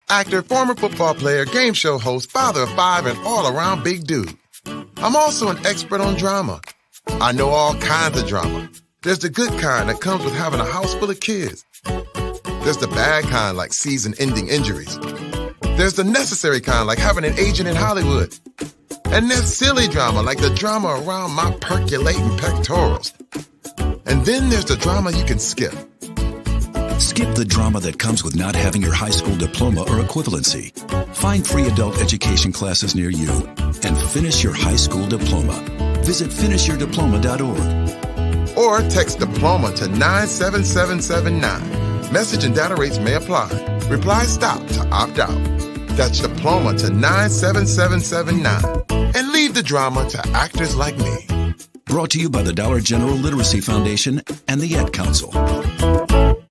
actor, former football player, game show host, father of 5, and all-around big dude. I'm also an expert on drama. I know all kinds of drama. There's the good kind that comes with having a house full of kids. There's the bad kind like season-ending injuries. There's the necessary kind like having an agent in Hollywood. And there's silly drama like the drama around my percolating pectorals. And then there's the drama you can skip. Skip the drama that comes with not having your high school diploma or equivalency. Find free adult education classes near you and finish your high school diploma. Visit finishyourdiploma.org. Or text diploma to 97779. Message and data rates may apply. Reply STOP to opt out. That's diploma to 97779. And leave the drama to actors like me. Brought to you by the Dollar General Literacy Foundation and the Ad Council.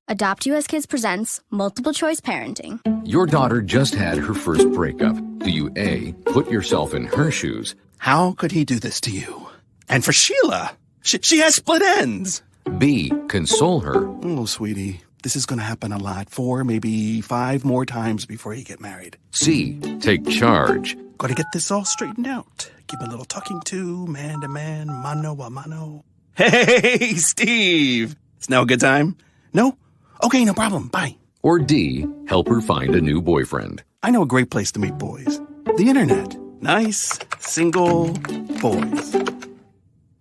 Adopt US Kids presents Multiple Choice Parenting. Your daughter just had her first breakup. Do you A, put yourself in her shoes? How could he do this to you? And for Sheila, she has split ends. B, console her? Oh, sweetie, this is going to happen a lot. 4, maybe 5 more times before you get married. C, take charge. Got to get this all straightened out. Give a little talking to, man to man, mano a mano. Hey, Steve! It's now a good time? No? Okay, no problem. Bye. Or D, help her find a new boyfriend. I know a great place to meet boys. The internet. Nice, single boys.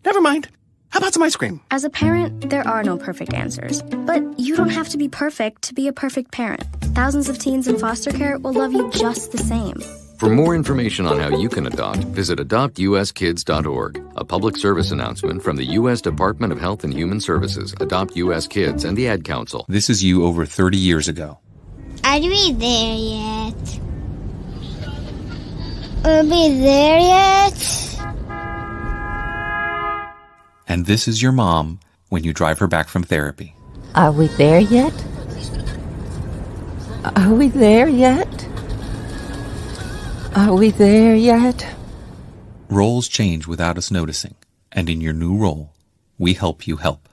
Never mind. How about some ice cream? As a parent, there are no perfect answers. But you don't have to be perfect to be a perfect parent. Thousands of teens in foster care will love you just the same. For more information on how you can adopt, visit adoptuskids.org. A public service announcement from the U.S. Department of Health and Human Services, Adopt U.S. Kids, and the Ad Council. This is you over 30 years ago. Are we there yet? Are we there yet? And this is your mom when you drive her back from therapy. Are we there yet? Are we there yet? Are we there yet? Roles change without us noticing, and in your new role, we help you help.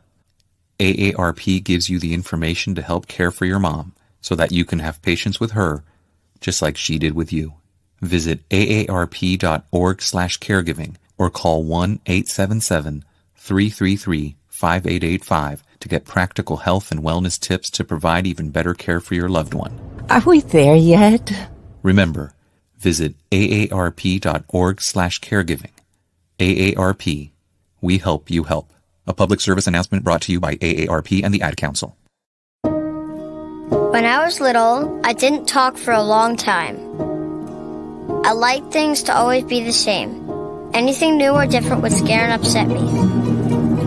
AARP gives you the information to help care for your mom so that you can have patience with her, just like she did with you. Visit aarp.org/caregiving or call 1-877-333-5885 to get practical health and wellness tips to provide even better care for your loved one. Are we there yet? Remember, visit aarp.org/caregiving. AARP. We help you help. A public service announcement brought to you by AARP and the Ad Council. When I was little, I didn't talk for a long time. I liked things to always be the same. Anything new or different would scare and upset me.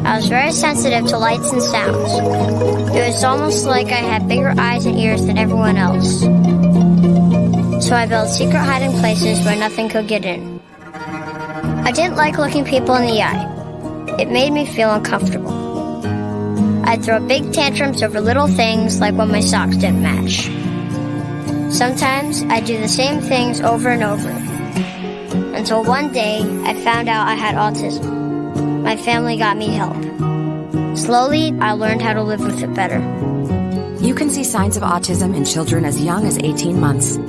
I was very sensitive to lights and sounds. It was almost like I had bigger eyes and ears than everyone else. So I built secret hiding places where nothing could get in. I didn't like looking people in the eye. It made me feel uncomfortable. I'd throw big tantrums over little things like when my socks didn't match. Sometimes I'd do the same things over and over. Until one day, I found out I had autism. My family got me help. Slowly, I learned how to live with it better. You can see signs of autism in children as young as 18 months.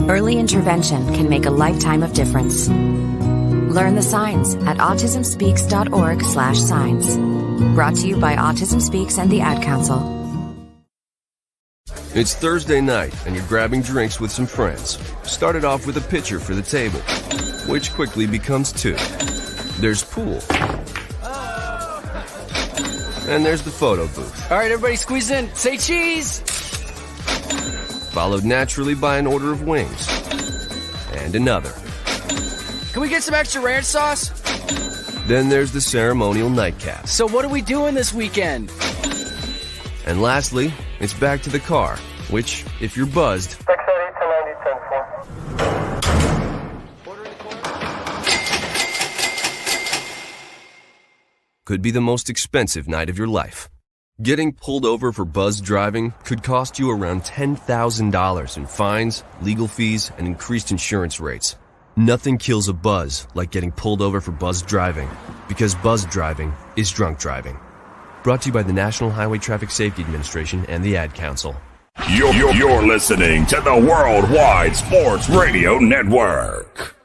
Early intervention can make a lifetime of difference. Learn the signs at autismspeaks.org/signs. Brought to you by Autism Speaks and the Ad Council. It's Thursday night, and you're grabbing drinks with some friends. Started off with a pitcher for the table, which quickly becomes 2. There's pool. And there's the photo booth. All right, everybody squeeze in. Say cheese! Followed naturally by an order of wings. And another. Can we get some extra ranch sauce? Then there's the ceremonial nightcap. So what are we doing this weekend? And lastly, it's back to the car, which, if you're buzzed, could be the most expensive night of your life. Getting pulled over for buzz driving could cost you around $10,000 in fines, legal fees, and increased insurance rates. Nothing kills a buzz like getting pulled over for buzz driving, because buzz driving is drunk driving. Brought to you by the National Highway Traffic Safety Administration and the Ad Council. You're listening to the Worldwide Sports Radio Network.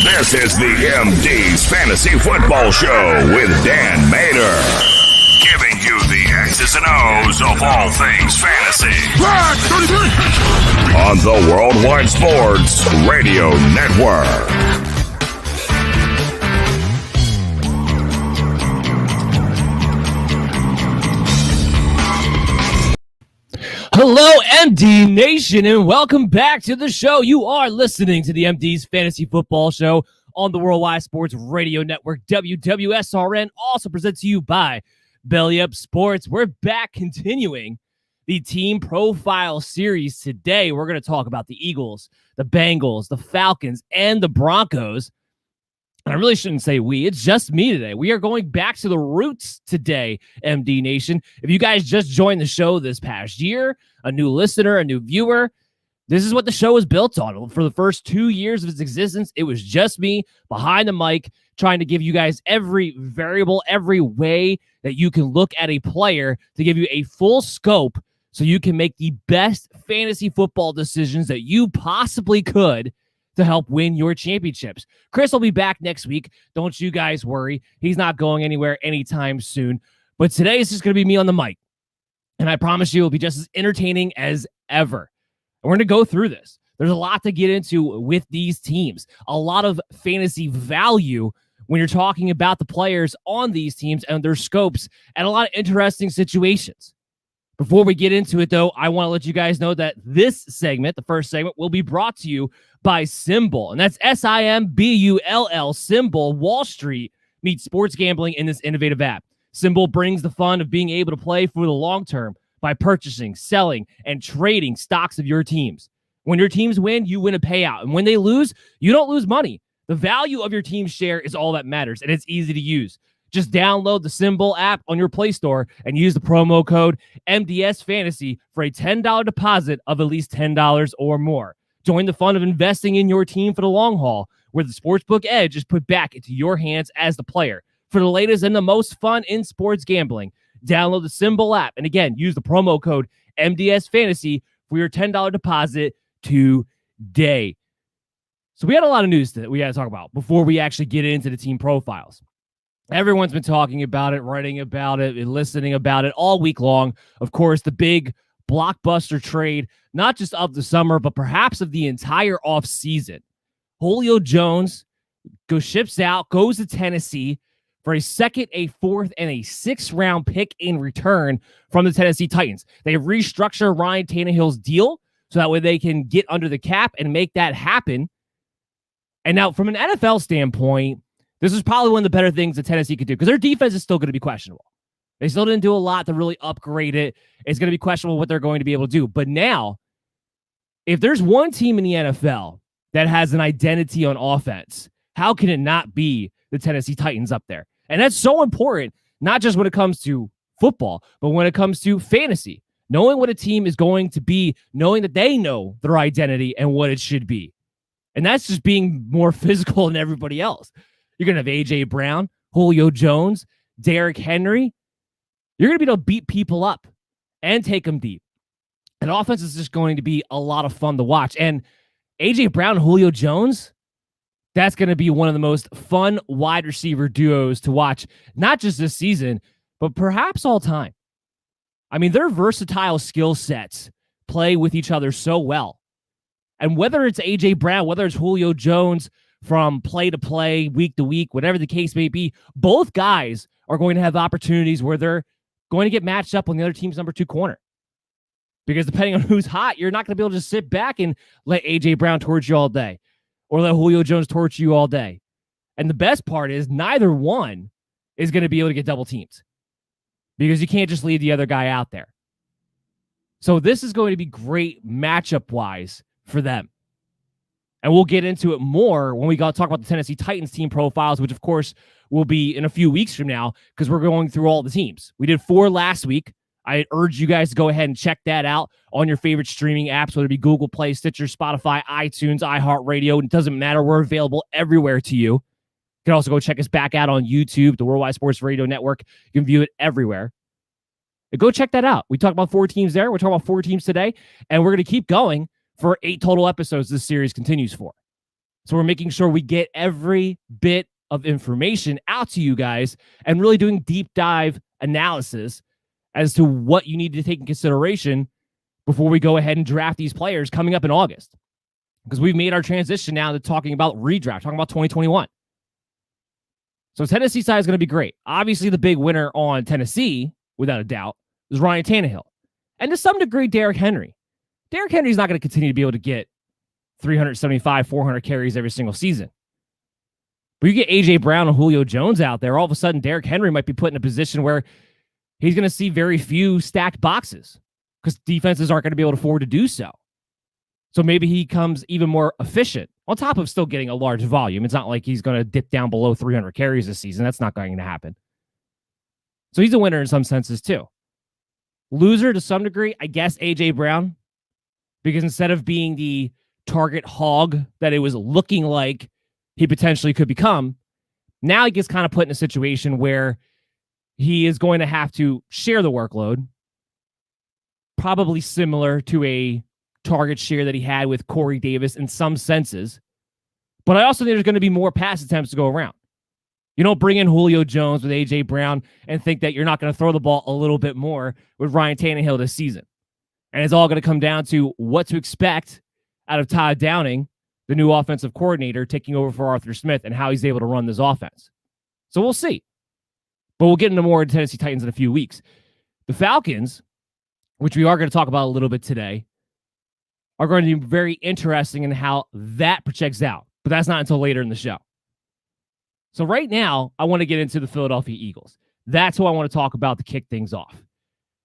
This is the MD's Fantasy Football Show with Dan Mader, giving you the X's and O's of all things fantasy on the Worldwide Sports Radio Network. Hello, MD Nation, and welcome back to the show. You are listening to the MD's Fantasy Football Show on the Worldwide Sports Radio Network. WWSRN also presented to you by Belly Up Sports. We're back continuing the team profile series today. We're going to talk about the Eagles, the Bengals, the Falcons, and the Broncos. And I really shouldn't say we. It's just me today. We are going back to the roots today, MD Nation. If you guys just joined the show this past year, a new listener, a new viewer, this is what the show is built on. For the first 2 years of its existence, it was just me behind the mic trying to give you guys every variable, every way that you can look at a player to give you a full scope so you can make the best fantasy football decisions that you possibly could to help win your championships. Chris will be back next week. Don't you guys worry. He's not going anywhere anytime soon. But today is just going to be me on the mic. And I promise you it'll be just as entertaining as ever. And we're going to go through this. There's a lot to get into with these teams. A lot of fantasy value when you're talking about the players on these teams and their scopes, and a lot of interesting situations. Before we get into it, though, I want to let you guys know that this segment, the first segment, will be brought to you by Symbol. And that's SIMBULL, Symbol. Wall Street meets sports gambling in this innovative app. Symbol brings the fun of being able to play for the long term by purchasing, selling, and trading stocks of your teams. When your teams win, you win a payout. And when they lose, you don't lose money. The value of your team's share is all that matters, and it's easy to use. Just download the Symbol app on your Play Store and use the promo code MDS Fantasy for a $10 deposit of at least $10 or more. Join the fun of investing in your team for the long haul, where the sportsbook edge is put back into your hands as the player. For the latest and the most fun in sports gambling, download the Symbol app. And again, use the promo code MDS Fantasy for your $10 deposit today. So we had a lot of news that we got to talk about before we actually get into the team profiles. Everyone's been talking about it, writing about it, and listening about it all week long. Of course, the big blockbuster trade, not just of the summer, but perhaps of the entire offseason. Julio Jones ships out, goes to Tennessee for a second, a fourth, and a sixth-round pick in return from the Tennessee Titans. They restructure Ryan Tannehill's deal so that way they can get under the cap and make that happen. And now, from an NFL standpoint, this is probably one of the better things that Tennessee could do because their defense is still going to be questionable. They still didn't do a lot to really upgrade it. It's going to be questionable what they're going to be able to do. But now, if there's one team in the NFL that has an identity on offense, how can it not be the Tennessee Titans up there? And that's so important, not just when it comes to football, but when it comes to fantasy. Knowing what a team is going to be, knowing that they know their identity and what it should be. And that's just being more physical than everybody else. You're going to have A.J. Brown, Julio Jones, Derrick Henry. You're going to be able to beat people up and take them deep. And offense is just going to be a lot of fun to watch. And A.J. Brown and Julio Jones, that's going to be one of the most fun wide receiver duos to watch, not just this season, but perhaps all time. I mean, their versatile skill sets play with each other so well. And whether it's A.J. Brown, whether it's Julio Jones, from play to play, week to week, whatever the case may be, both guys are going to have opportunities where they're going to get matched up on the other team's number 2 corner. Because depending on who's hot, you're not going to be able to just sit back and let A.J. Brown torch you all day or let Julio Jones torch you all day. And the best part is neither one is going to be able to get double teams because you can't just leave the other guy out there. So this is going to be great matchup-wise for them. And we'll get into it more when we talk about the Tennessee Titans team profiles, which, of course, will be in a few weeks from now because we're going through all the teams. We did 4 last week. I urge you guys to go ahead and check that out on your favorite streaming apps, whether it be Google Play, Stitcher, Spotify, iTunes, iHeartRadio. It doesn't matter. We're available everywhere to you. You can also go check us back out on YouTube, the Worldwide Sports Radio Network. You can view it everywhere. Go check that out. We talked about 4 teams there. We're talking about 4 teams today, and we're going to keep going for 8 total episodes this series continues for. So we're making sure we get every bit of information out to you guys and really doing deep dive analysis as to what you need to take in consideration before we go ahead and draft these players coming up in August. Because we've made our transition now to talking about redraft, talking about 2021. So Tennessee side is going to be great. Obviously, the big winner on Tennessee, without a doubt, is Ryan Tannehill. And to some degree, Derrick Henry. Derrick Henry's not going to continue to be able to get 375, 400 carries every single season. But you get A.J. Brown and Julio Jones out there, all of a sudden Derrick Henry might be put in a position where he's going to see very few stacked boxes because defenses aren't going to be able to afford to do so. So maybe he becomes even more efficient on top of still getting a large volume. It's not like he's going to dip down below 300 carries this season. That's not going to happen. So he's a winner in some senses too. Loser to some degree, I guess A.J. Brown, because instead of being the target hog that it was looking like he potentially could become, now he gets kind of put in a situation where he is going to have to share the workload, probably similar to a target share that he had with Corey Davis in some senses. But I also think there's going to be more pass attempts to go around. You don't bring in Julio Jones with A.J. Brown and think that you're not going to throw the ball a little bit more with Ryan Tannehill this season. And it's all going to come down to what to expect out of Todd Downing, the new offensive coordinator, taking over for Arthur Smith and how he's able to run this offense. So we'll see. But we'll get into more Tennessee Titans in a few weeks. The Falcons, which we are going to talk about a little bit today, are going to be very interesting in how that projects out. But that's not until later in the show. So right now, I want to get into the Philadelphia Eagles. That's who I want to talk about to kick things off.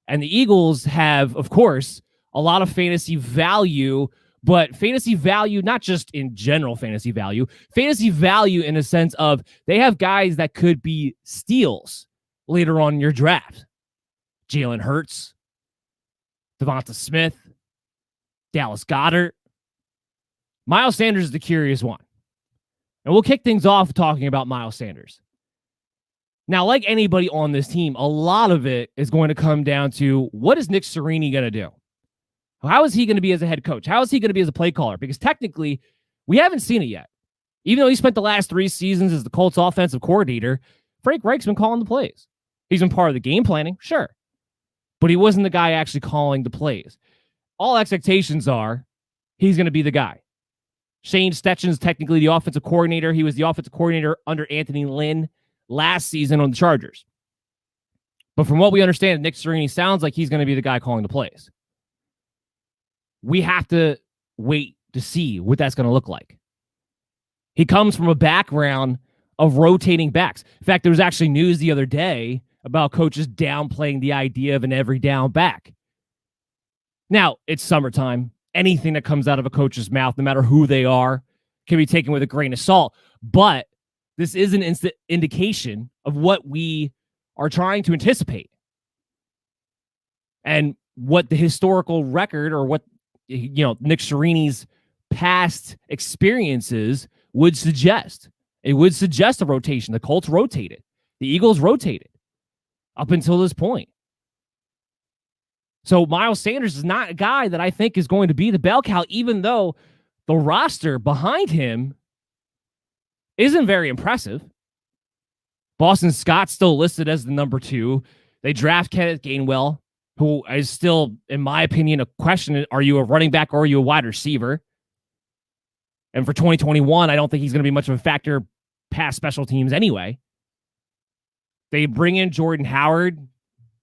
And the Eagles have, of course, a lot of fantasy value, but fantasy value, not just in general fantasy value in a sense of they have guys that could be steals later on in your draft. Jalen Hurts, Devonta Smith, Dallas Goedert. Miles Sanders is the curious one. And we'll kick things off talking about Miles Sanders. Now, like anybody on this team, a lot of it is going to come down to what is Nick Sirianni going to do? How is he going to be as a head coach? How is he going to be as a play caller? Because technically, we haven't seen it yet. Even though he spent the last 3 seasons as the Colts offensive coordinator, Frank Reich's been calling the plays. He's been part of the game planning, sure. But he wasn't the guy actually calling the plays. All expectations are he's going to be the guy. Shane Stechen's technically the offensive coordinator. He was the offensive coordinator under Anthony Lynn last season on the Chargers. But from what we understand, Nick Sirianni sounds like he's going to be the guy calling the plays. We have to wait to see what that's going to look like. He comes from a background of rotating backs. In fact, there was actually news the other day about coaches downplaying the idea of an every down back. Now, it's summertime. Anything that comes out of a coach's mouth, no matter who they are, can be taken with a grain of salt. But this is an instant indication of what we are trying to anticipate. And what the historical record or what, Nick Sirianni's past experiences would suggest. It would suggest a rotation. The Colts rotated. The Eagles rotated up until this point. So Miles Sanders is not a guy that I think is going to be the bell cow, even though the roster behind him isn't very impressive. Boston Scott's still listed as the number 2. They draft Kenneth Gainwell, who is still, in my opinion, a question. Are you a running back or are you a wide receiver? And for 2021, I don't think he's going to be much of a factor past special teams anyway. They bring in Jordan Howard.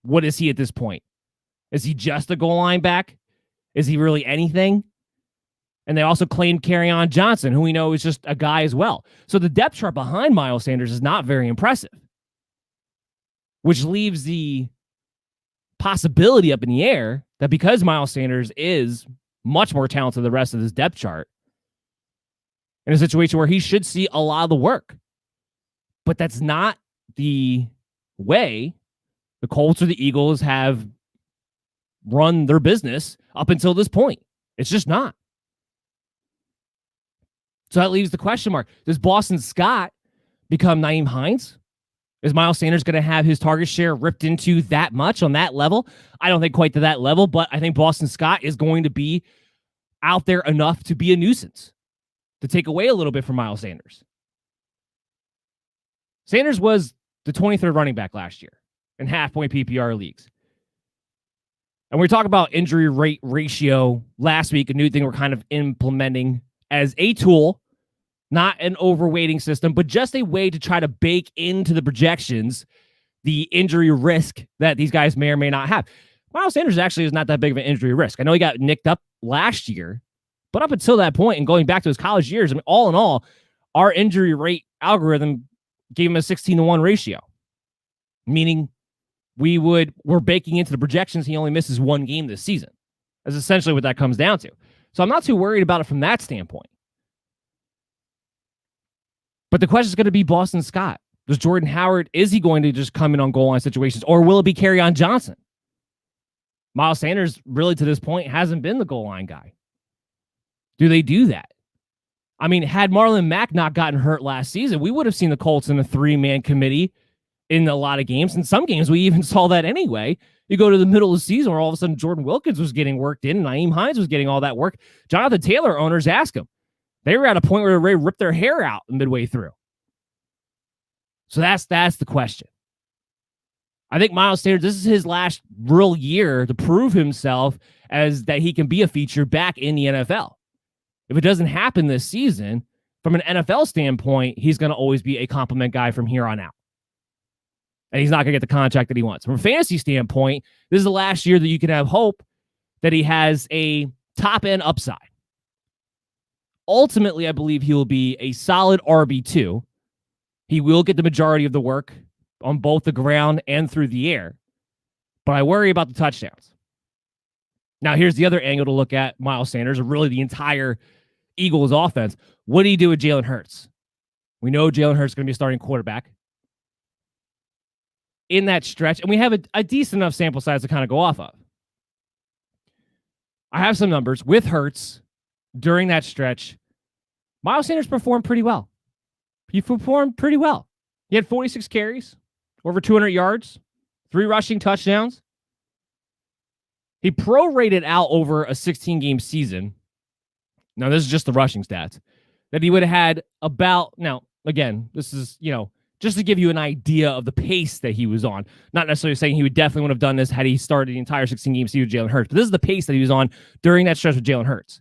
What is he at this point? Is he just a goal line back? Is he really anything? And they also claimed Kerryon Johnson, who we know is just a guy as well. So the depth chart behind Miles Sanders is not very impressive, which leaves the possibility up in the air that because Miles Sanders is much more talented than the rest of this depth chart, in a situation where he should see a lot of the work. But that's not the way the Colts or the Eagles have run their business up until this point. It's just not. So that leaves the question mark. Does Boston Scott become Naeem Hines Is Miles Sanders going to have his target share ripped into that much on that level? I don't think quite to that level, but I think Boston Scott is going to be out there enough to be a nuisance, to take away a little bit from Miles Sanders. Sanders was the 23rd running back last year in half-point PPR leagues. And we talk about injury rate ratio last week, a new thing we're kind of implementing as a tool, not an overweighting system, but just a way to try to bake into the projections the injury risk that these guys may or may not have. Miles Sanders actually is not that big of an injury risk. I know he got nicked up last year, but up until that point and going back to his college years, I mean, all in all, our injury rate algorithm gave him a 16-1 ratio, meaning we're baking into the projections he only misses one game this season. That's essentially what that comes down to. So I'm not too worried about it from that standpoint. But the question is going to be Boston Scott. Does Jordan Howard, is he going to just come in on goal line situations, or will it be Kerryon Johnson? Miles Sanders, really to this point, hasn't been the goal line guy. Do they do that? I mean, had Marlon Mack not gotten hurt last season, we would have seen the Colts in a 3-man committee in a lot of games. In some games, we even saw that anyway. You go to the middle of the season where all of a sudden Jordan Wilkins was getting worked in, and Nyheim Hines was getting all that work. Jonathan Taylor owners ask him. They were at a point where they ripped their hair out midway through. So that's the question. I think Miles Sanders, this is his last real year to prove himself as that he can be a feature back in the NFL. If it doesn't happen this season, from an NFL standpoint, he's going to always be a compliment guy from here on out. And he's not going to get the contract that he wants. From a fantasy standpoint, this is the last year that you can have hope that he has a top-end upside. Ultimately, I believe he will be a solid RB2. He will get the majority of the work on both the ground and through the air. But I worry about the touchdowns. Now, here's the other angle to look at Miles Sanders, or really the entire Eagles offense. What do you do with Jalen Hurts? We know Jalen Hurts is going to be a starting quarterback in that stretch, and we have a decent enough sample size to kind of go off of. I have some numbers with Hurts during that stretch. Miles Sanders performed pretty well. He performed pretty well. He had 46 carries, over 200 yards, 3 rushing touchdowns. He prorated out over a 16-game season. Now, this is just the rushing stats. That he would have had about, now, again, this is, just to give you an idea of the pace that he was on. Not necessarily saying he would definitely would have done this had he started the entire 16-game season with Jalen Hurts, but this is the pace that he was on during that stretch with Jalen Hurts.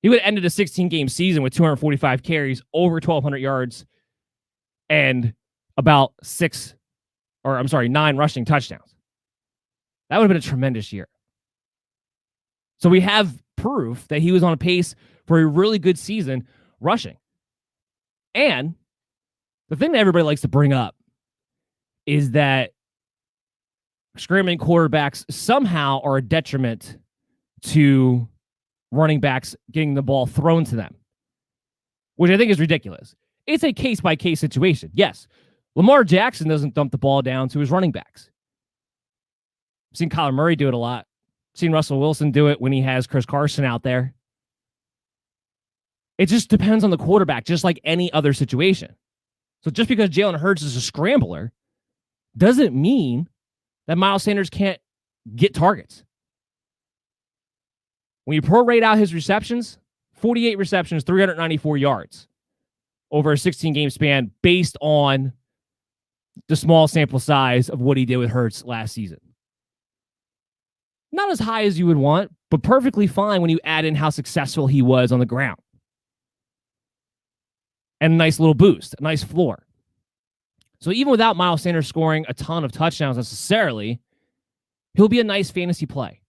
He would have ended a 16-game season with 245 carries, over 1,200 yards, and about 9 rushing touchdowns. That would have been a tremendous year. So we have proof that he was on a pace for a really good season rushing. And the thing that everybody likes to bring up is that scrambling quarterbacks somehow are a detriment to running backs getting the ball thrown to them, which I think is ridiculous. It's a case-by-case situation. Yes, Lamar Jackson doesn't dump the ball down to his running backs. I've seen Kyler Murray do it a lot. I've seen Russell Wilson do it when he has Chris Carson out there. It just depends on the quarterback, just like any other situation. So just because Jalen Hurts is a scrambler doesn't mean that Miles Sanders can't get targets. When you prorate out his receptions, 48 receptions, 394 yards over a 16-game span based on the small sample size of what he did with Hurts last season. Not as high as you would want, but perfectly fine when you add in how successful he was on the ground. And a nice little boost, a nice floor. So even without Miles Sanders scoring a ton of touchdowns necessarily, he'll be a nice fantasy play.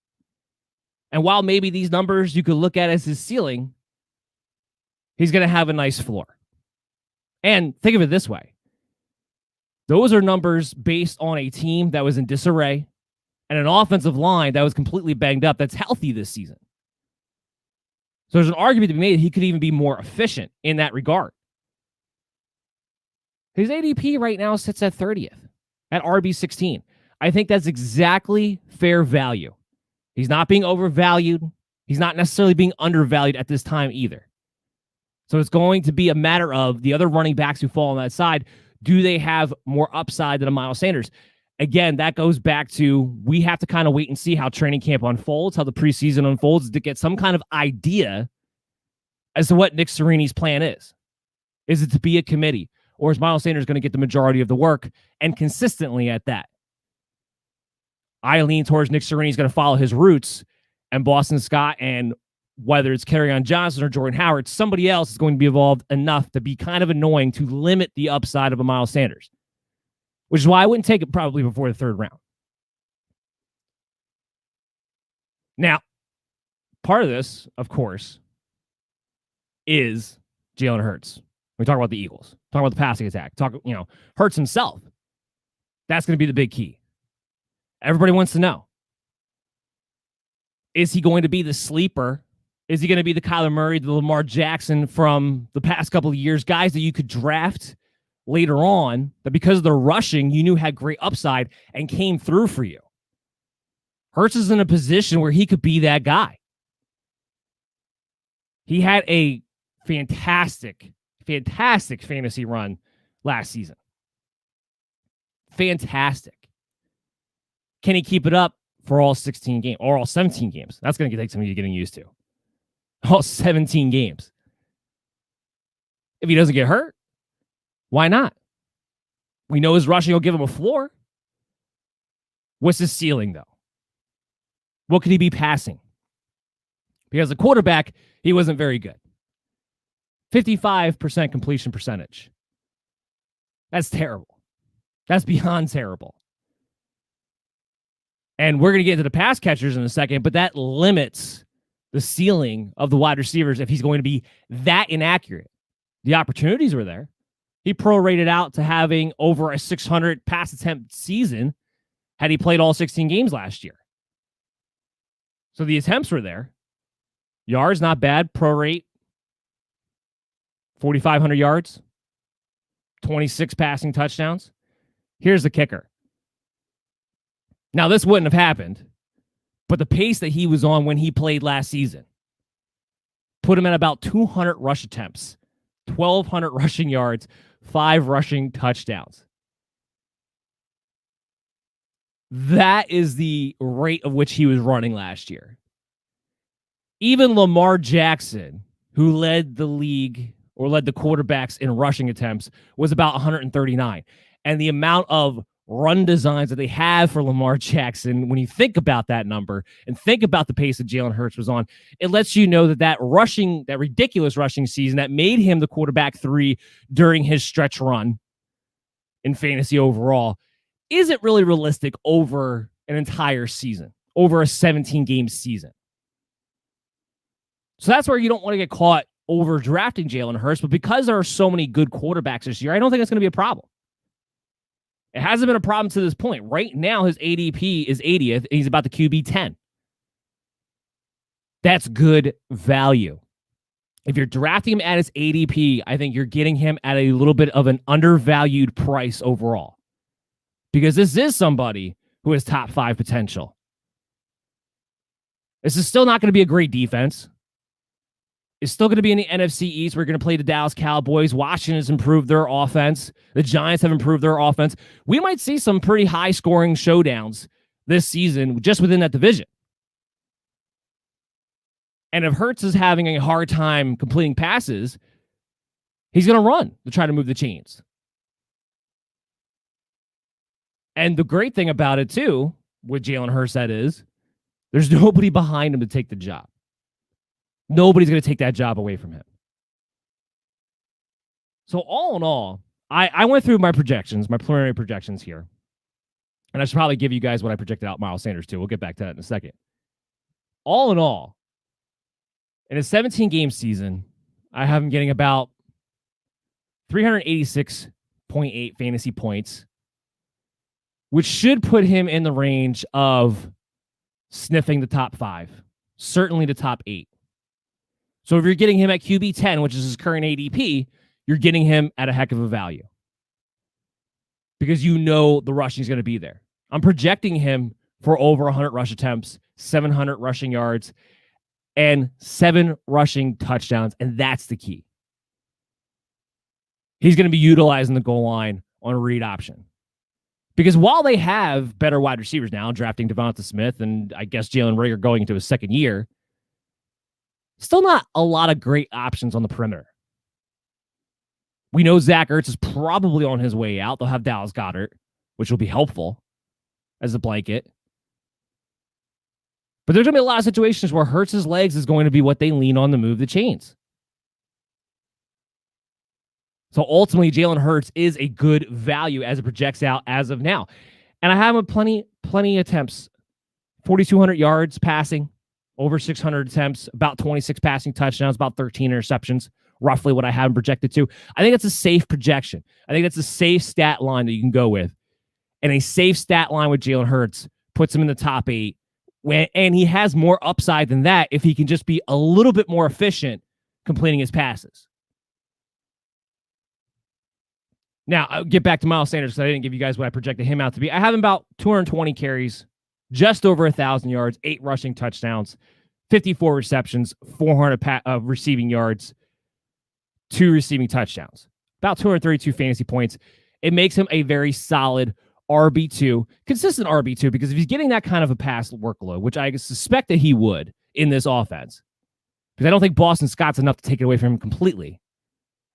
And while maybe these numbers you could look at as his ceiling, he's going to have a nice floor. And think of it this way. Those are numbers based on a team that was in disarray and an offensive line that was completely banged up that's healthy this season. So there's an argument to be made that he could even be more efficient in that regard. His ADP right now sits at 30th at RB16. I think that's exactly fair value. He's not being overvalued. He's not necessarily being undervalued at this time either. So it's going to be a matter of the other running backs who fall on that side. Do they have more upside than a Miles Sanders? Again, that goes back to we have to kind of wait and see how training camp unfolds, how the preseason unfolds, to get some kind of idea as to what Nick Sirianni's plan is. Is it to be a committee, or is Miles Sanders going to get the majority of the work and consistently at that? I lean towards Nick Sirianni's going to follow his roots, and Boston Scott, and whether it's Kerryon Johnson or Jordan Howard, somebody else is going to be involved enough to be kind of annoying to limit the upside of a Miles Sanders, which is why I wouldn't take it probably before the third round. Now, part of this, of course, is Jalen Hurts. We talk about the Eagles, talk about the passing attack, Hurts himself. That's going to be the big key. Everybody wants to know, is he going to be the sleeper? Is he going to be the Kyler Murray, the Lamar Jackson from the past couple of years, guys that you could draft later on that because of their rushing you knew had great upside and came through for you? Hurts is in a position where he could be that guy. He had a fantastic fantasy run last season. Fantastic. Can he keep it up for all 16 games or all 17 games? That's going to take some of you getting used to. All 17 games. If he doesn't get hurt, why not? We know his rushing will give him a floor. What's his ceiling, though? What could he be passing? Because the quarterback, he wasn't very good. 55% completion percentage. That's terrible. That's beyond terrible. And we're going to get into the pass catchers in a second, but that limits the ceiling of the wide receivers if he's going to be that inaccurate. The opportunities were there. He prorated out to having over a 600 pass attempt season had he played all 16 games last year. So the attempts were there. Yards, not bad. Prorate, 4,500 yards, 26 passing touchdowns. Here's the kicker. Now, this wouldn't have happened, but the pace that he was on when he played last season put him at about 200 rush attempts, 1,200 rushing yards, 5 rushing touchdowns. That is the rate of which he was running last year. Even Lamar Jackson, who led the league or led the quarterbacks in rushing attempts, was about 139. And the amount of run designs that they have for Lamar Jackson, when you think about that number and think about the pace that Jalen Hurts was on, it lets you know that rushing, that ridiculous rushing season that made him the quarterback 3 during his stretch run in fantasy overall isn't really realistic over an entire season, over a 17-game season. So that's where you don't want to get caught over drafting Jalen Hurts, but because there are so many good quarterbacks this year, I don't think it's going to be a problem. It hasn't been a problem to this point. Right now, his ADP is 80th, and he's about the QB 10. That's good value. If you're drafting him at his ADP, I think you're getting him at a little bit of an undervalued price overall. Because this is somebody who has top 5 potential. This is still not going to be a great defense. It's still going to be in the NFC East. We're going to play the Dallas Cowboys. Washington has improved their offense. The Giants have improved their offense. We might see some pretty high-scoring showdowns this season just within that division. And if Hurts is having a hard time completing passes, he's going to run to try to move the chains. And the great thing about it, too, with Jalen Hurts, that is, there's nobody behind him to take the job. Nobody's going to take that job away from him. So all in all, I went through my projections, my preliminary projections here. And I should probably give you guys what I projected out Miles Sanders to. We'll get back to that in a second. All in all, in a 17-game season, I have him getting about 386.8 fantasy points, which should put him in the range of sniffing the top 5, certainly the top 8. So if you're getting him at QB 10, which is his current ADP, you're getting him at a heck of a value because you know the rushing is going to be there. I'm projecting him for over 100 rush attempts, 700 rushing yards, and 7 rushing touchdowns, and that's the key. He's going to be utilizing the goal line on a read option. Because while they have better wide receivers now, drafting Devonta Smith and I guess Jalen Reagor going into his second year, still not a lot of great options on the perimeter. We know Zach Ertz is probably on his way out. They'll have Dallas Goedert, which will be helpful as a blanket. But there's going to be a lot of situations where Hurts's legs is going to be what they lean on to move the chains. So ultimately, Jalen Hurts is a good value as it projects out as of now. And I have him plenty attempts. 4,200 yards passing, over 600 attempts, about 26 passing touchdowns, about 13 interceptions, roughly what I have him projected to. I think that's a safe projection. I think that's a safe stat line that you can go with. And a safe stat line with Jalen Hurts puts him in the top 8. And he has more upside than that if he can just be a little bit more efficient completing his passes. Now, I'll get back to Miles Sanders because I didn't give you guys what I projected him out to be. I have him about 220 carries, just over 1,000 yards, 8 rushing touchdowns, 54 receptions, 400 receiving yards, 2 receiving touchdowns, about 232 fantasy points. It makes him a very solid RB2, consistent RB2, because if he's getting that kind of a pass workload, which I suspect that he would in this offense, because I don't think Boston Scott's enough to take it away from him completely.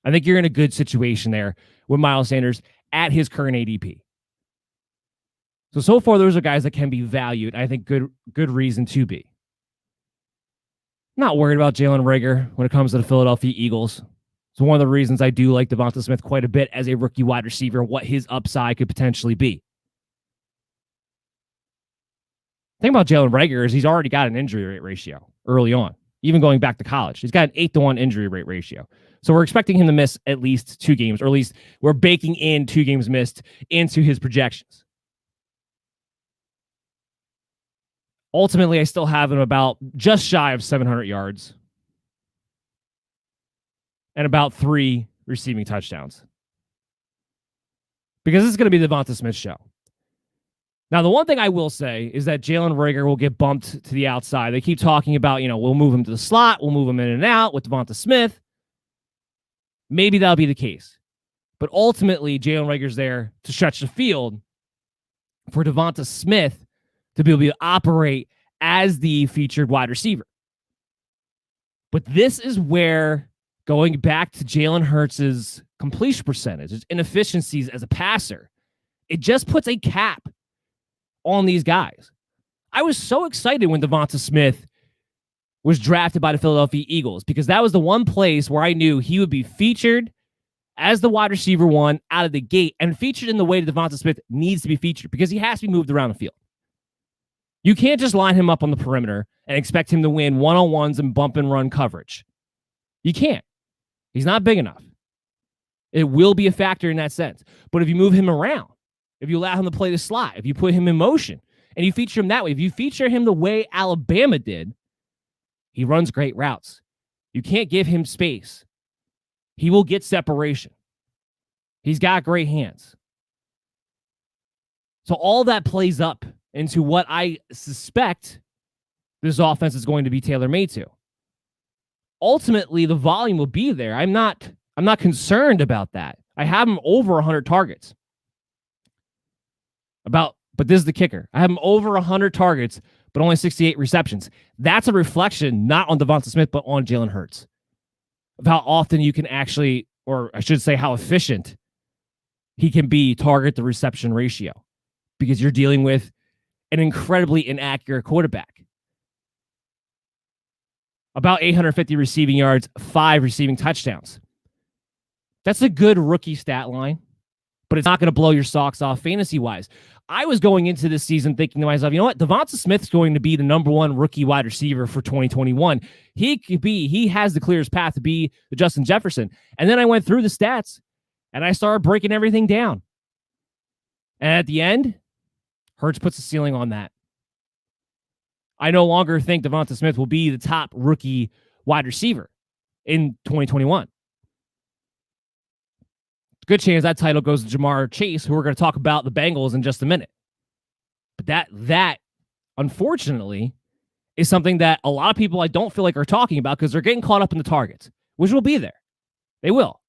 I think you're in a good situation there with Miles Sanders at his current ADP. So far, those are guys that can be valued. I think good reason to be. Not worried about Jalen Reagor when it comes to the Philadelphia Eagles. It's one of the reasons I do like Devonta Smith quite a bit as a rookie wide receiver, what his upside could potentially be. The thing about Jalen Reagor is he's already got an injury rate ratio early on, even going back to college. He's got an 8-to-1 injury rate ratio. So we're expecting him to miss at least 2 games, or at least we're baking in 2 games missed into his projections. Ultimately, I still have him about just shy of 700 yards and about 3 receiving touchdowns. Because this is going to be the Devonta Smith show. Now, the one thing I will say is that Jalen Reagor will get bumped to the outside. They keep talking about, we'll move him to the slot, we'll move him in and out with Devonta Smith. Maybe that'll be the case. But ultimately, Jalen Reagor's there to stretch the field for Devonta Smith to be able to operate as the featured wide receiver. But this is where, going back to Jalen Hurts' completion percentage, his inefficiencies as a passer, it just puts a cap on these guys. I was so excited when Devonta Smith was drafted by the Philadelphia Eagles because that was the one place where I knew he would be featured as the wide receiver 1 out of the gate and featured in the way that Devonta Smith needs to be featured because he has to be moved around the field. You can't just line him up on the perimeter and expect him to win one-on-ones and bump and run coverage. You can't. He's not big enough. It will be a factor in that sense. But if you move him around, if you allow him to play the slot, if you put him in motion, and you feature him that way, if you feature him the way Alabama did, he runs great routes. You can't give him space. He will get separation. He's got great hands. So all that plays up into what I suspect this offense is going to be tailor-made to. Ultimately, the volume will be there. I'm not concerned about that. I have him over 100 targets. But this is the kicker. I have him over 100 targets, but only 68 receptions. That's a reflection not on Devonta Smith, but on Jalen Hurts. Of how often you can actually, or I should say how efficient he can be target to reception ratio. Because you're dealing with an incredibly inaccurate quarterback. About 850 receiving yards, 5 receiving touchdowns. That's a good rookie stat line, but it's not going to blow your socks off fantasy-wise. I was going into this season thinking to myself, you know what? Devonta Smith's going to be the number 1 rookie wide receiver for 2021. He has the clearest path to be the Justin Jefferson. And then I went through the stats, and I started breaking everything down. And at the end, Hurts puts a ceiling on that. I no longer think Devonta Smith will be the top rookie wide receiver in 2021. Good chance that title goes to Jamar Chase, who we're going to talk about the Bengals in just a minute. But that unfortunately, is something that a lot of people I don't feel like are talking about because they're getting caught up in the targets, which will be there. They will.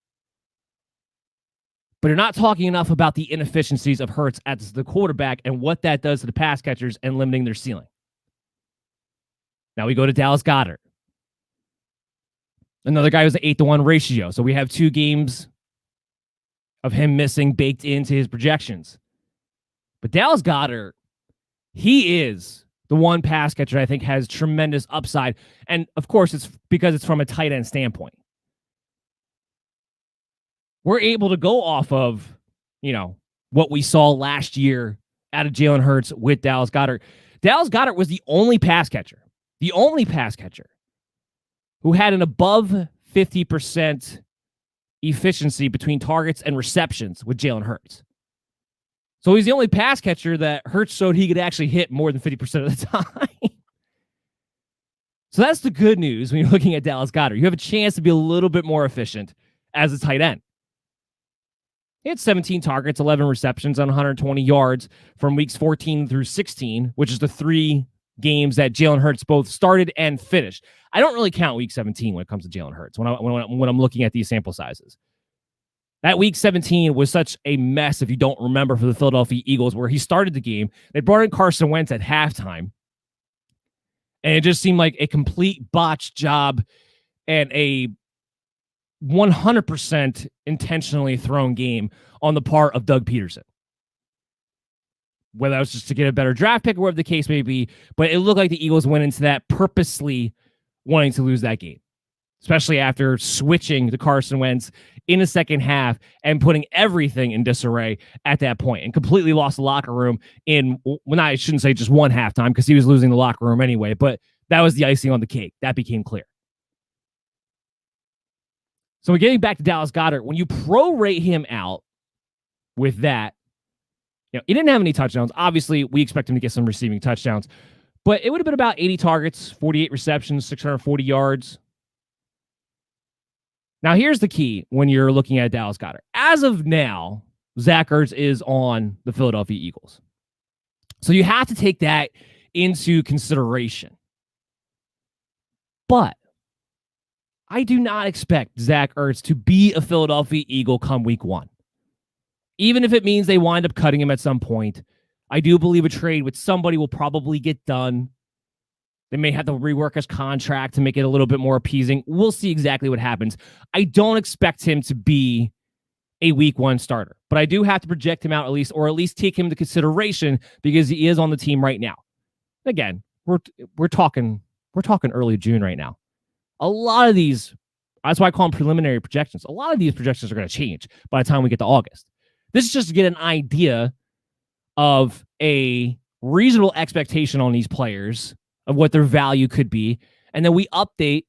But you're not talking enough about the inefficiencies of Hurts as the quarterback and what that does to the pass catchers and limiting their ceiling. Now we go to Dallas Goedert. Another guy who's an 8-to-1 ratio. So we have 2 games of him missing baked into his projections. But Dallas Goedert, he is the one pass catcher I think has tremendous upside. And of course, it's because it's from a tight end standpoint. We're able to go off of, what we saw last year out of Jalen Hurts with Dallas Goedert. Dallas Goedert was the only pass catcher who had an above 50% efficiency between targets and receptions with Jalen Hurts. So he's the only pass catcher that Hurts showed he could actually hit more than 50% of the time. So that's the good news when you're looking at Dallas Goedert. You have a chance to be a little bit more efficient as a tight end. He had 17 targets, 11 receptions on 120 yards from weeks 14 through 16, which is the 3 games that Jalen Hurts both started and finished. I don't really count week 17 when it comes to Jalen Hurts when I'm looking at these sample sizes. That week 17 was such a mess, if you don't remember, for the Philadelphia Eagles, where he started the game. They brought in Carson Wentz at halftime, and it just seemed like a complete botched job and a 100% intentionally thrown game on the part of Doug Peterson. Whether that was just to get a better draft pick or whatever the case may be, but it looked like the Eagles went into that purposely wanting to lose that game, especially after switching to Carson Wentz in the second half and putting everything in disarray at that point and completely lost the locker room I shouldn't say just one halftime because he was losing the locker room anyway, but that was the icing on the cake. That became clear. So getting back to Dallas Goedert, when you prorate him out with that, he didn't have any touchdowns. Obviously, we expect him to get some receiving touchdowns, but it would have been about 80 targets, 48 receptions, 640 yards. Now, here's the key when you're looking at Dallas Goedert. As of now, Zach Ertz is on the Philadelphia Eagles. So you have to take that into consideration. But I do not expect Zach Ertz to be a Philadelphia Eagle come week 1. Even if it means they wind up cutting him at some point, I do believe a trade with somebody will probably get done. They may have to rework his contract to make it a little bit more appeasing. We'll see exactly what happens. I don't expect him to be a week 1 starter, but I do have to project him out at least take him into consideration because he is on the team right now. Again, we're talking early June right now. A lot of these, that's why I call them preliminary projections. A lot of these projections are going to change by the time we get to August. This is just to get an idea of a reasonable expectation on these players of what their value could be. And then we update